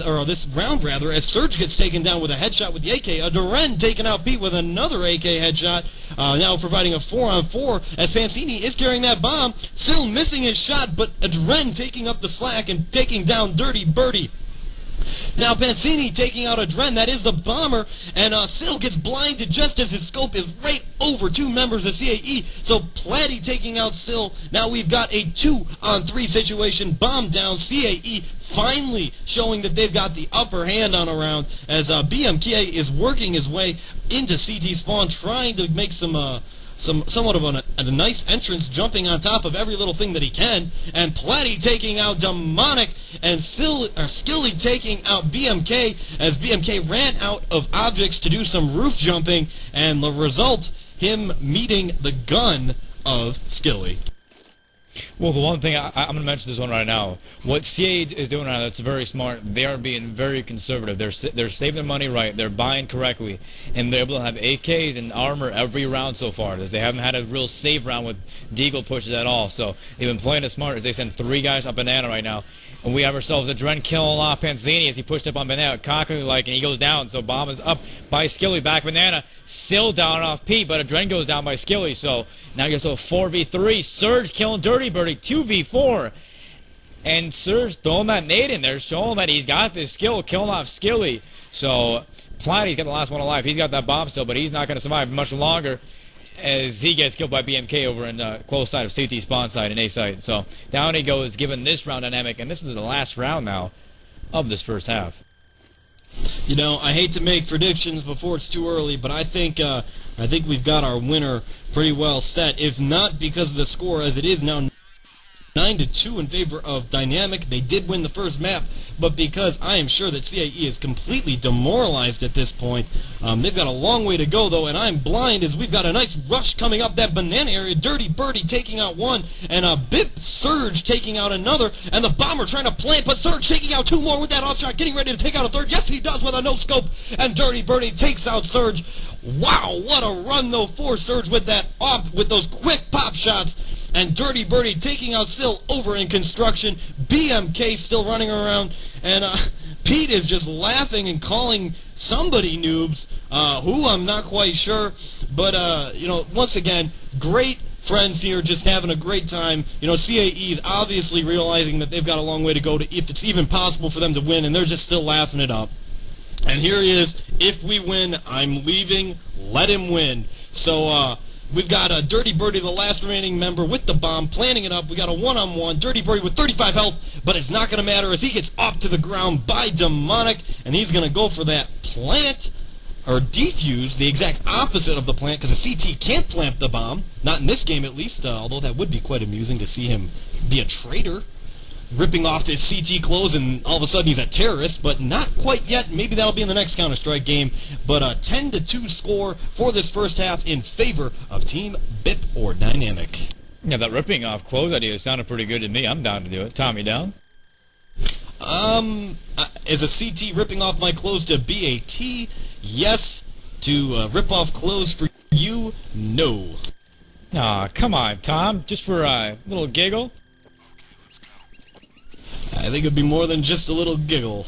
or this round rather, as Surge gets taken down with a headshot with the AK. Duren taking out Pete with another AK headshot, now providing a 4-on-4 as Pancini is carrying that bomb, still missing his shot, but Duren taking up the slack and taking down Dirty Birdie. Now Pancini taking out Adren, that is the bomber, and Sil gets blinded just as his scope is right over 2 members of CAE. So Platty taking out Sil. Now we've got a 2-on-3 situation, bomb down. CAE finally showing that they've got the upper hand on a round, as BMK is working his way into CT spawn, trying to make somewhat of a nice entrance, jumping on top of every little thing that he can, and Platty taking out Demonic, and Skilly taking out BMK, as BMK ran out of objects to do some roof jumping, and the result, him meeting the gun of Skilly. Well, the one thing, I'm going to mention this one right now. What CAE is doing right now that's very smart, they are being very conservative. They're saving their money right, they're buying correctly, and they're able to have AKs and armor every round so far. They haven't had a real save round with Deagle pushes at all, so they've been playing it smart as they send 3 guys up Banana right now. And we have ourselves a Dren killing off Panzini as he pushed up on Banana, cockily like, and he goes down. So bomb is up by Skilly, back Banana, still down off Pete, but a Dren goes down by Skilly. So now you get a 4v3. Surge killing Dirty Birdie, 2v4. And Surge throwing that nade in there, showing that he's got this skill, killing off Skilly. So Platty's got the last one alive. He's got that bomb still, but he's not going to survive much longer, as he gets killed by BMK over in the close side of CT spawn side and A side. So down he goes, given this round Dynamic, and this is the last round now of this first half. You know, I hate to make predictions before it's too early, but I think we've got our winner pretty well set. If not because of the score as it is now, 9-2 in favor of Dynamic. They did win the first map, but because I am sure that CAE is completely demoralized at this point. They've got a long way to go, though, and I'm blind as we've got a nice rush coming up that Banana area. Dirty Birdie taking out 1, and a BIP Surge taking out another, and the bomber trying to plant, but Surge taking out 2 more with that offshot, getting ready to take out a 3rd. Yes, he does with a no-scope, and Dirty Birdie takes out Surge. Wow, what a run, though, for Surge with that with those quick pop shots, and Dirty Birdie taking out Sil over in construction. BMK still running around, and Pete is just laughing and calling somebody noobs, who I'm not quite sure, but you know, once again, great friends here, just having a great time. You know, CAE is obviously realizing that they've got a long way to go to, if it's even possible for them to win, and they're just still laughing it up. And here he is. If we win, I'm leaving. Let him win. So we've got Dirty Birdie, the last remaining member, with the bomb, planning it up. We got a 1-on-1. Dirty Birdie with 35 health, but it's not going to matter as he gets off to the ground by Demonic, and he's going to go for that plant, or defuse, the exact opposite of the plant, because the CT can't plant the bomb. Not in this game, at least, although that would be quite amusing to see him be a traitor, ripping off his CT clothes, and all of a sudden he's a terrorist, but not quite yet. Maybe that'll be in the next Counter-Strike game. But a 10-2 score for this first half in favor of Team BIP or Dynamic. Yeah, that ripping off clothes idea sounded pretty good to me. I'm down to do it. Tommy down? Is a CT ripping off my clothes to BAT? Yes. To rip off clothes for you? No. Aw, come on, Tom. Just for a little giggle? I think it'd be more than just a little giggle.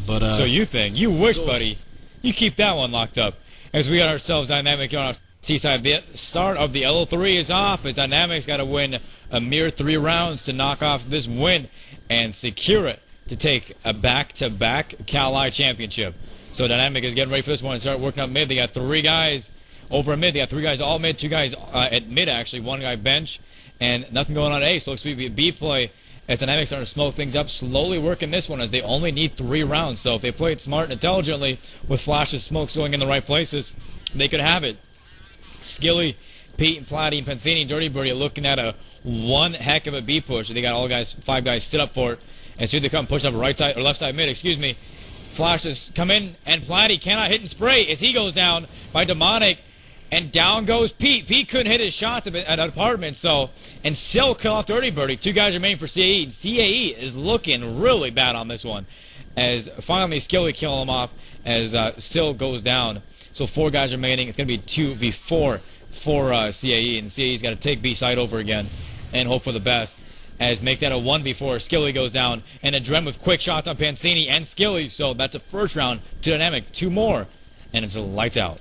But So you think. You wish, buddy. You keep that one locked up. As we got ourselves Dynamic on our T-side. The start of the LO3 is off, as Dynamic's got to win a mere 3 rounds to knock off this win and secure it to take a back-to-back CAE championship. So Dynamic is getting ready for this one and start working up mid. They got 3 guys over mid. They got 3 guys all mid, 2 guys at mid, actually. 1 guy bench, and nothing going on at A. So looks to be a B play as Dynamic starting to smoke things up, slowly working this one as they only need 3 rounds. So if they play it smart and intelligently with flashes, smokes going in the right places, they could have it. Skilly, Pete, and Platty, and Pensini, and Dirty Birdie are looking at a one heck of a B push. They got all guys, 5 guys sit up for it. And soon they come push up right side or left side mid, excuse me. Flashes come in, and Platty cannot hit and spray as he goes down by Demonic. And down goes Pete. Pete couldn't hit his shots at an apartment, so, and still kill off Dirty Birdie. 2 guys remain for CAE. CAE is looking really bad on this one, as finally Skilly kill him off as Still goes down. So 4 guys remaining. It's going to be 2v4 for CAE, and CAE's got to take B side over again and hope for the best. As make that a 1v4. Skilly goes down, and Adren with quick shots on Pensini and Skilly. So that's a first round to Dynamic. 2 more, and it's a lights out.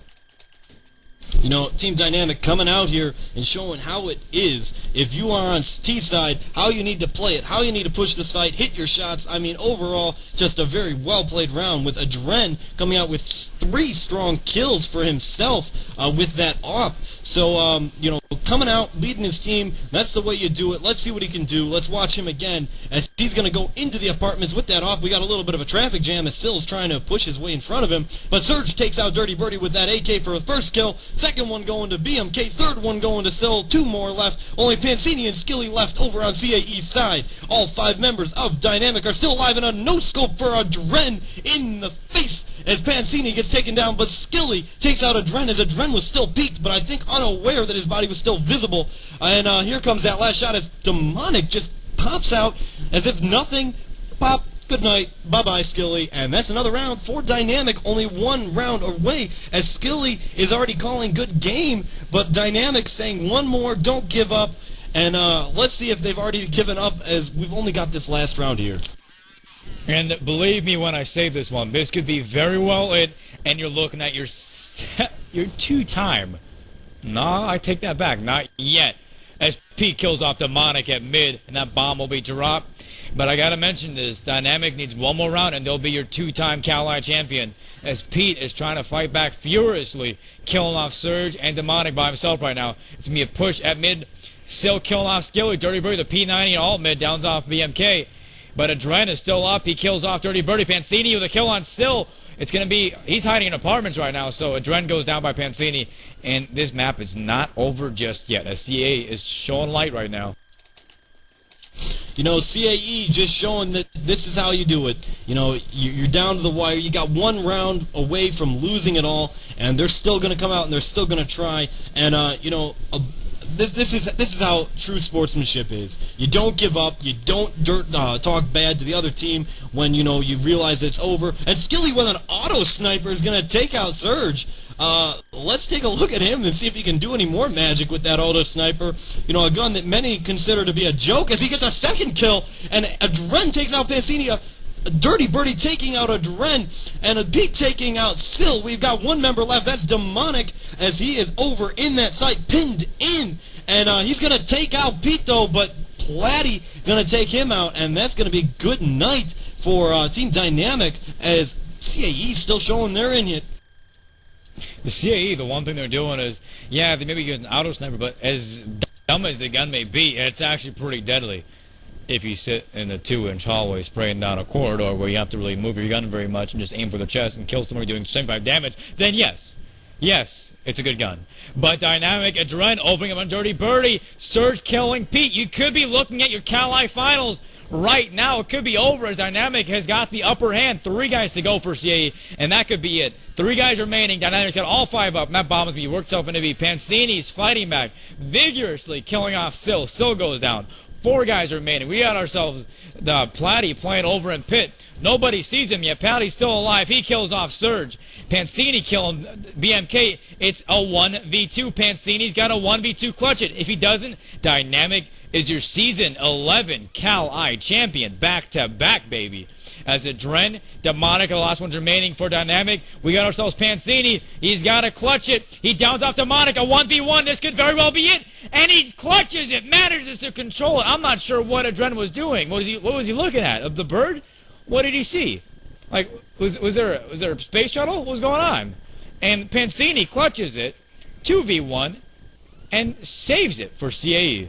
You know, Team Dynamic coming out here and showing how it is. If you are on T side, how you need to play it, how you need to push the site, hit your shots. I mean, overall, just a very well-played round with Adren coming out with 3 strong kills for himself with that op. So, you know, coming out, leading his team, that's the way you do it. Let's see what he can do. Let's watch him again as he's going to go into the apartments with that op. We got a little bit of a traffic jam as Sill's trying to push his way in front of him. But Surge takes out Dirty Birdie with that AK for a first kill. Second one going to BMK, third one going to Sill, 2 more left. Only Pensini and Skilly left over on CAE's side. All 5 members of Dynamic are still alive, and a no-scope for Adren in the face as Pensini gets taken down, but Skilly takes out Adren as Adren was still peaked, but I think unaware that his body was still visible. And here comes that last shot as Demonic just pops out as if nothing. Pop. Good night. Bye-bye, Skilly. And that's another round for Dynamic. Only 1 round away as Skilly is already calling good game, but Dynamic saying 1 more, don't give up. And let's see if they've already given up as we've only got this last round here. And believe me when I say this one, this could be very well it, and you're looking at your 2-time. No, I take that back. Not yet. As Pete kills off Demonic at mid, and that bomb will be dropped. But I gotta mention this, Dynamic needs 1 more round, and they'll be your 2-time CAE champion. As Pete is trying to fight back furiously, killing off Surge and Demonic by himself right now. It's gonna be a push at mid, still killing off Skilly. Dirty Birdie, the P90 and alt mid, downs off BMK. But Adren is still up. He kills off Dirty Birdie. Pensini with a kill on Sill. It's going to be, he's hiding in apartments right now, so Adren goes down by Pensini. And this map is not over just yet, as CAE is showing light right now. You know, CAE just showing that this is how you do it. You know, you're down to the wire. You got 1 round away from losing it all, and they're still going to come out and they're still going to try. And, you know, this is how true sportsmanship is. You don't give up. You don't talk bad to the other team when you know you realize it's over. And Skilly with an auto sniper is going to take out Surge. Let's take a look at him and see if he can do any more magic with that auto sniper. You know, a gun that many consider to be a joke as he gets a 2nd kill, and Adren takes out Pensini. A Dirty Birdie taking out Adren, and a Pete taking out Sill. We've got 1 member left. That's Demonic, as he is over in that site, pinned in. And he's going to take out Pete, though, but Platty going to take him out, and that's going to be a good night for Team Dynamic, as CAE still showing they're in it. The CAE, the one thing they're doing is, yeah, they may be using auto sniper, but as dumb as the gun may be, it's actually pretty deadly. If you sit in a 2-inch hallway spraying down a corridor where you have to really move your gun very much and just aim for the chest and kill somebody doing 75 damage, then yes, it's a good gun. But Dynamic, Adren opening up on Dirty Birdie, Surge killing Pete. You could be looking at your CAE finals right now. It could be over as Dynamic has got the upper hand. 3 guys to go for CAE, and that could be it. 3 guys remaining. Dynamic's got all 5 up, and that bomb is going to be worked itself into B. Pensini's fighting back, vigorously killing off Sill. Sill goes down. 4 guys remaining. We got ourselves the Platty playing over in pit. Nobody sees him yet. Platty's still alive. He kills off Surge. Pensini killing BMK. It's a 1v2. Pensini's got a 1v2 clutch it. If he doesn't, Dynamic is your Season 11 CAE champion. Back to back, baby. as Adren, Demonic are the last ones remaining for Dynamic. We got ourselves Pancini. He's got to clutch it. He downs off Demonic. A 1v1. This could very well be it. And he clutches it. Manages to control it. I'm not sure what Adren was doing. What was he looking at? Of the bird? What did he see? Like, was there a space shuttle? What was going on? And Pancini clutches it. 2v1. And saves it for CAE.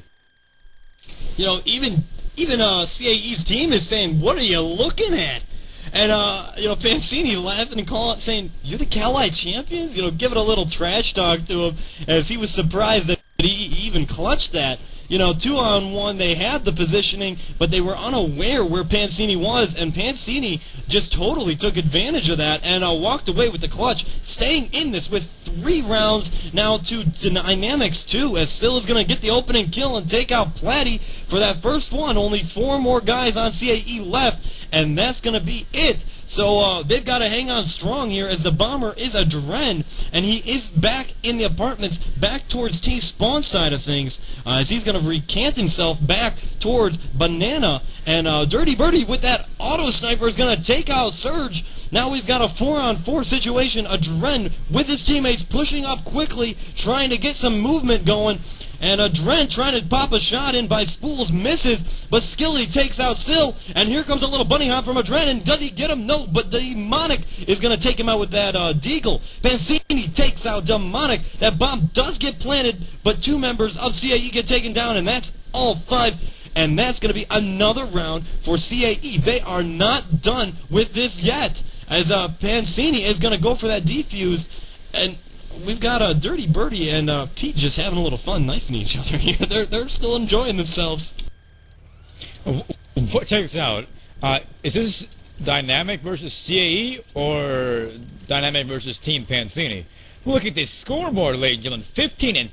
You know, even CAE's team is saying, "What are you looking at?" And you know, Pancini laughing and calling, saying, "You're the CAE champions." You know, giving a little trash talk to him as he was surprised that he even clutched that. You know, 2-on-1, they had the positioning, but they were unaware where Pancini was, and Pancini just totally took advantage of that and walked away with the clutch, staying in this with 3 rounds now to Dynamics 2, as Sill is going to get the opening kill and take out Platty for that first one. Only 4 more guys on CAE left, and that's going to be it. So they've got to hang on strong here, as the bomber is Adren, and he is back in the apartments, back towards T-spawn side of things, as he's going to recant himself back towards Banana, and Dirty Birdie with that auto sniper is going to take out Surge. Now we've got a 4-on-4 situation. Adren with his teammates pushing up quickly, trying to get some movement going, and Adren trying to pop a shot in by Spools, misses, but Skilly takes out Sill, and here comes a little bunny hop from Adren, and does he get him? No, but Demonic is going to take him out with that Deagle. Pancini takes out Demonic. That bomb does get planted, but 2 members of CAE get taken down, and that's all 5. And that's going to be another round for CAE. They are not done with this yet, as Pancini is going to go for that defuse, and we've got Dirty Birdie and Pete just having a little fun knifing each other here. They're still enjoying themselves. Check this out. Is this Dynamic versus CAE or Dynamic versus Team Pancini? Look at this scoreboard, ladies and gentlemen.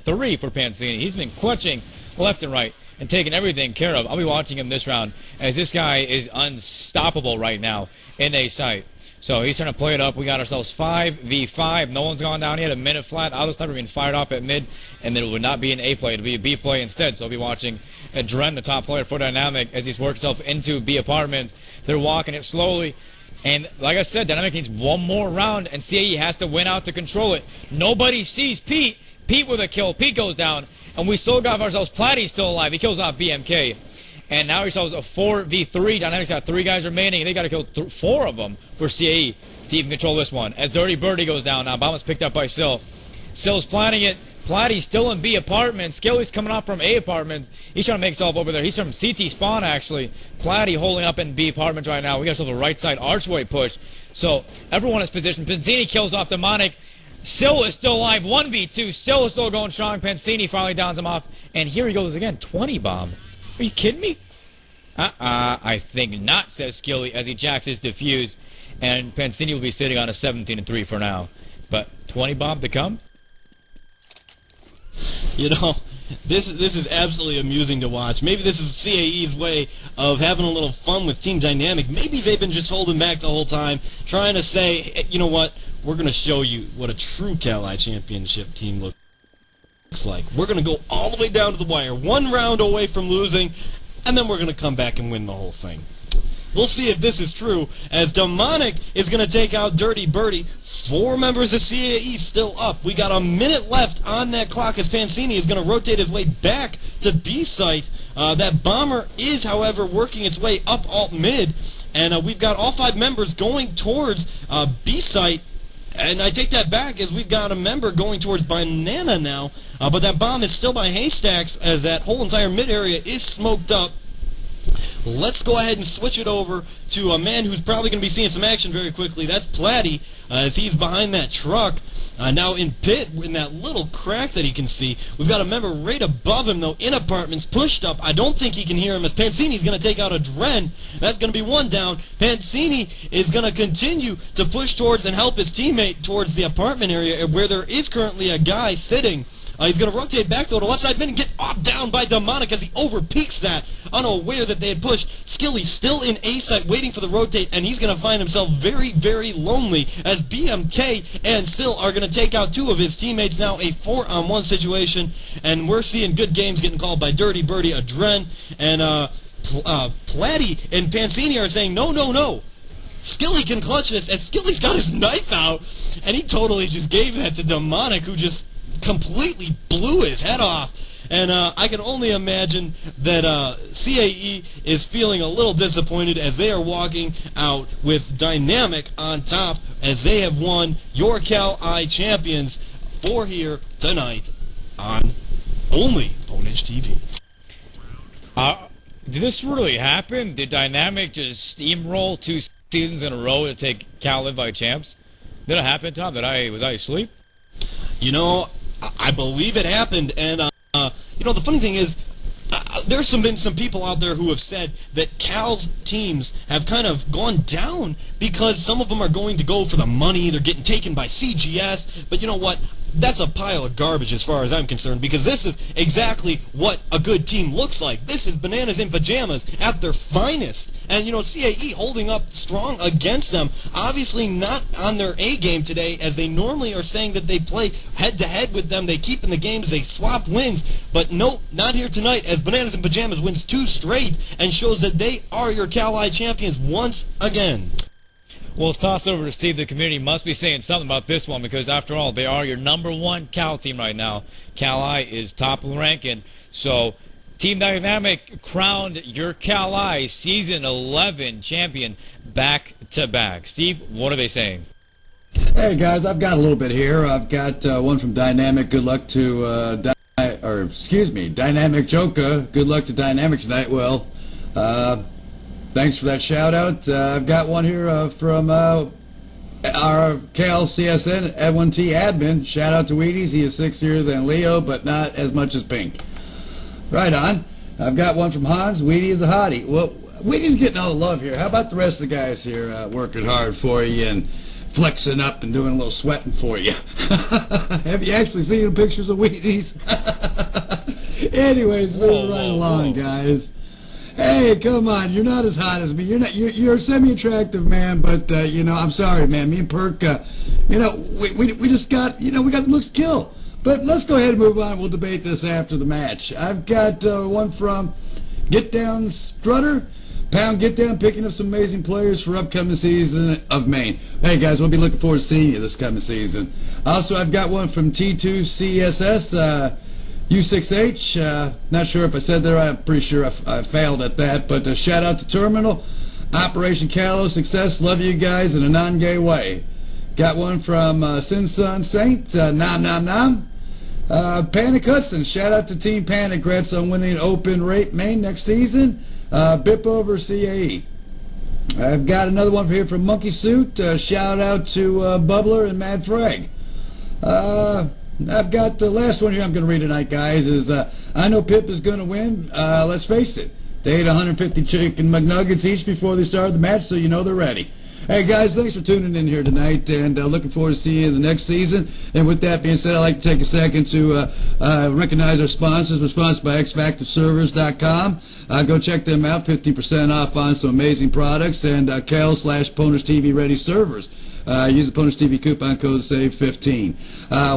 15-3 for Pancini. He's been clutching left and right and taking everything care of. I'll be watching him this round, as this guy is unstoppable right now in A site. So he's trying to play it up. We got ourselves 5v5. No one's gone down yet. A minute flat. Auto sniper being fired off at mid, and it would not be an A play. It'll be a B play instead. So I'll be watching Adren, the top player for Dynamic, as he's worked himself into B apartments. They're walking it slowly. And like I said, Dynamic needs one more round, and CAE has to win out to control it. Nobody sees Pete. Pete with a kill. Pete goes down. And we still got ourselves Platty still alive. He kills off BMK. And now he sells a 4v3. Dynamics got 3 guys remaining, and they got to kill 4 of them for CAE to even control this one. As Dirty Birdie goes down now, bomb is picked up by Sill. Sill's planning it. Platty's still in B apartments. Skilly's coming off from A apartments. He's trying to make himself over there. He's from CT spawn, actually. Platty holding up in B apartments right now. We got ourselves a right side archway push. So everyone is positioned. Pancini kills off Demonic. Sill is still alive. 1v2. Sill is still going strong. Pancini finally downs him off. And here he goes again. 20 bomb. Are you kidding me? I think not, says Skilly as he jacks his defuse. And Pancini will be sitting on a 17-3 for now. But 20 bomb to come? You know, this is absolutely amusing to watch. Maybe this is CAE's way of having a little fun with Team Dynamic. Maybe they've been just holding back the whole time, trying to say, hey, you know what, we're going to show you what a true CAE championship team looks like. We're going to go all the way down to the wire, 1 round away from losing, and then we're going to come back and win the whole thing. We'll see if this is true, as Demonic is going to take out Dirty Birdie. 4 members of CAE still up. We got a minute left on that clock, as Pancini is going to rotate his way back to B site. That bomber is, however, working its way up alt mid, and we've got all 5 members going towards B site. And I take that back, as we've got a member going towards Banana now, but that bomb is still by Haystacks, as that whole entire mid area is smoked up. Let's go ahead and switch it over to a man who's probably going to be seeing some action very quickly. That's Platty, as he's behind that truck. Now in pit, in that little crack that he can see, we've got a member right above him, though, in apartments, pushed up. I don't think he can hear him, as Pancini's going to take out Adren. That's going to be 1 down. Pancini is going to continue to push towards and help his teammate towards the apartment area, where there is currently a guy sitting. He's going to rotate back, though, to left side mid and get down by Demonic as he overpeaks that, unaware that they had pushed. Skilly still in A site waiting for the rotate, and he's going to find himself very, very lonely, as BMK and Sill are going to take out 2 of his teammates. Now a 4-on-1 situation, and we're seeing good games getting called by Dirty Birdie, Adren, and Platty and Pancini are saying, no, no, no. Skilly can clutch this, and Skilly's got his knife out, and he totally just gave that to Demonic, who just completely blew his head off. And I can only imagine that CAE is feeling a little disappointed as they are walking out with Dynamic on top, as they have won your CAE champions for here tonight on only Ponage TV. Did this really happen? Did Dynamic just steamroll 2 seasons in a row to take Cal Invite champs? Did it happen, Tom? Was I asleep? You know, I believe it happened, and you know, the funny thing is, there's been some people out there who have said that Cal's teams have kind of gone down because some of them are going to go for the money. They're getting taken by CGS, but you know what? That's a pile of garbage as far as I'm concerned, because this is exactly what a good team looks like. This is Bananas in Pajamas at their finest. And, you know, CAE holding up strong against them. Obviously not on their A game today, as they normally are saying that they play head-to-head with them. They keep in the games, they swap wins. But no, not here tonight, as Bananas in Pajamas wins 2 straight and shows that they are your CAE champions once again. Well, let's toss over to Steve. The community must be saying something about this one, because after all, they are your #1 Cal team right now. CAE is top of the ranking. So Team Dynamic crowned your CAE Season 11 champion back-to-back. Steve, what are they saying? Hey guys, I've got a little bit here. I've got one from Dynamic. Good luck to Dynamic Joker. Good luck to Dynamic tonight. Well, thanks for that shout out. I've got one here from our Cal CSN Edwin T admin. Shout out to Wheaties. He is 6'0" than Leo, but not as much as Pink. Right on. I've got one from Hans. Wheatie is a hottie. Well, Wheatie's getting all the love here. How about the rest of the guys here working hard for you and flexing up and doing a little sweating for you? Have you actually seen the pictures of Wheaties? Anyways, moving right along, guys. Hey, come on! You're not as hot as me. You're a semi-attractive man, but you know, I'm sorry, man. Me and Perk, you know, we just got, you know, we got the looks to kill. But let's go ahead and move on. We'll debate this after the match. I've got one from Get Down Strutter. Pound Get Down, picking up some amazing players for upcoming season of Maine. Hey guys, we'll be looking forward to seeing you this coming season. Also, I've got one from T2CSS. U6H, not sure if I said that. I'm pretty sure I failed at that, but shout out to Terminal, Operation Callow, success, love you guys in a non-gay way. Got one from Sin Sun Saint, nom nom nom. Panic Hudson, shout out to Team Panic, congrats on winning Open Rate Maine next season. BIP over CAE. I've got another one here from Monkey Suit, shout out to Bubbler and Mad Frag. I've got the last one here I'm going to read tonight, guys, is I know Pip is going to win. Let's face it. They ate 150 chicken McNuggets each before they started the match, so you know they're ready. Hey, guys, thanks for tuning in here tonight, and looking forward to seeing you in the next season. And with that being said, I'd like to take a second to recognize our sponsors. We're sponsored by xfactiveservers.com. Go check them out, 50% off on some amazing products, and Cal/Ponage TV Ready Servers. Use the Ponage TV coupon code SAVE15.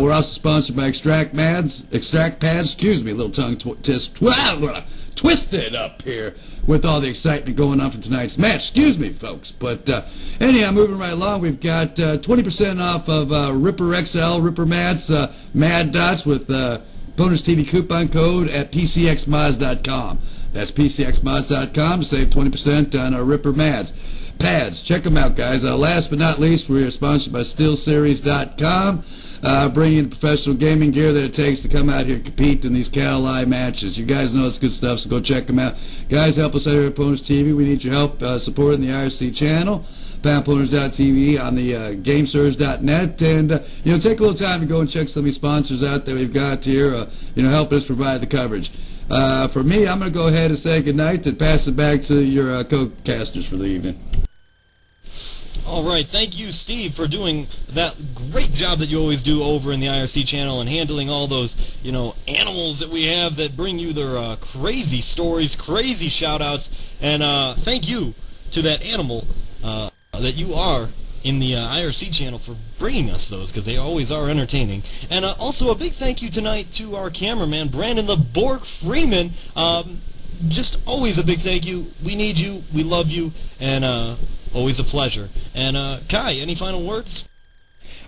We're also sponsored by Extract Pads, excuse me, a little tongue twisted up here with all the excitement going on from tonight's match. Excuse me, folks. But anyhow, moving right along, we've got 20% off of Ripper XL, Ripper Mats, Mad Dots with Ponage TV coupon code at PCXmods.com. That's PCXmods.com to save 20% on our Ripper Mads. Pads, check them out, guys. Last but not least, we are sponsored by SteelSeries.com, bringing the professional gaming gear that it takes to come out here and compete in these CAE matches. You guys know it's good stuff, so go check them out. Guys, help us out here at Ponage TV. We need your help supporting the IRC channel, PoundPonage.tv, on the GameSurge.net, and you know, take a little time to go and check some of these sponsors out that we've got here, you know, helping us provide the coverage. For me, I'm going to go ahead and say goodnight and pass it back to your co-casters for the evening. All right, thank you, Steve, for doing that great job that you always do over in the IRC channel and handling all those, you know, animals that we have that bring you their crazy stories, crazy shout-outs, and thank you to that animal that you are in the IRC channel for bringing us those, because they always are entertaining. And also a big thank you tonight to our cameraman, Brandon the Bork Freeman. Just always a big thank you. We need you. We love you. And always a pleasure. And Kai, any final words?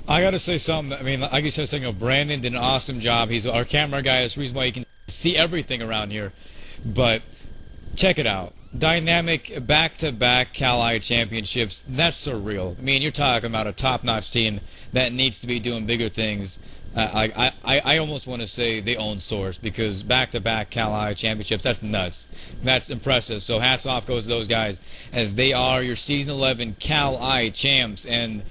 I gotta say something. I mean, like you said, Brandon did an awesome job. He's our camera guy. That's the reason why you can see everything around here. But check it out. Dynamic back-to-back CAE championships. That's surreal. I mean, you're talking about a top-notch team that needs to be doing bigger things. I almost want to say they own Source, because back-to-back CAE championships, that's nuts. That's impressive. So hats off goes to those guys, as they are your Season 11 CAE champs. And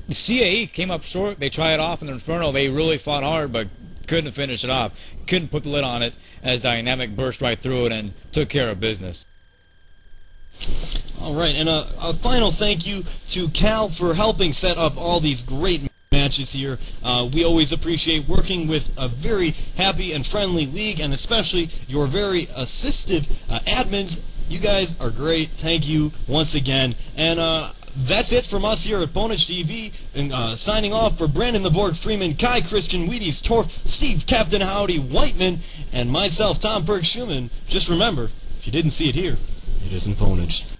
the CAE came up short. They tried it off in the Inferno. They really fought hard, but couldn't finish it off. Couldn't put the lid on it, as Dynamic burst right through it and took care of business. All right, and a final thank you to Cal for helping set up all these great matches here. We always appreciate working with a very happy and friendly league, and especially your very assistive admins. You guys are great. Thank you once again. And that's it from us here at Bonage TV. And signing off for Brandon the Borg Freeman, Kai Christian Wheaties, Torf, Steve Captain Howdy Whiteman, and myself, Tom Burke Schumann. Just remember, if you didn't see it here, it isn't Bonage.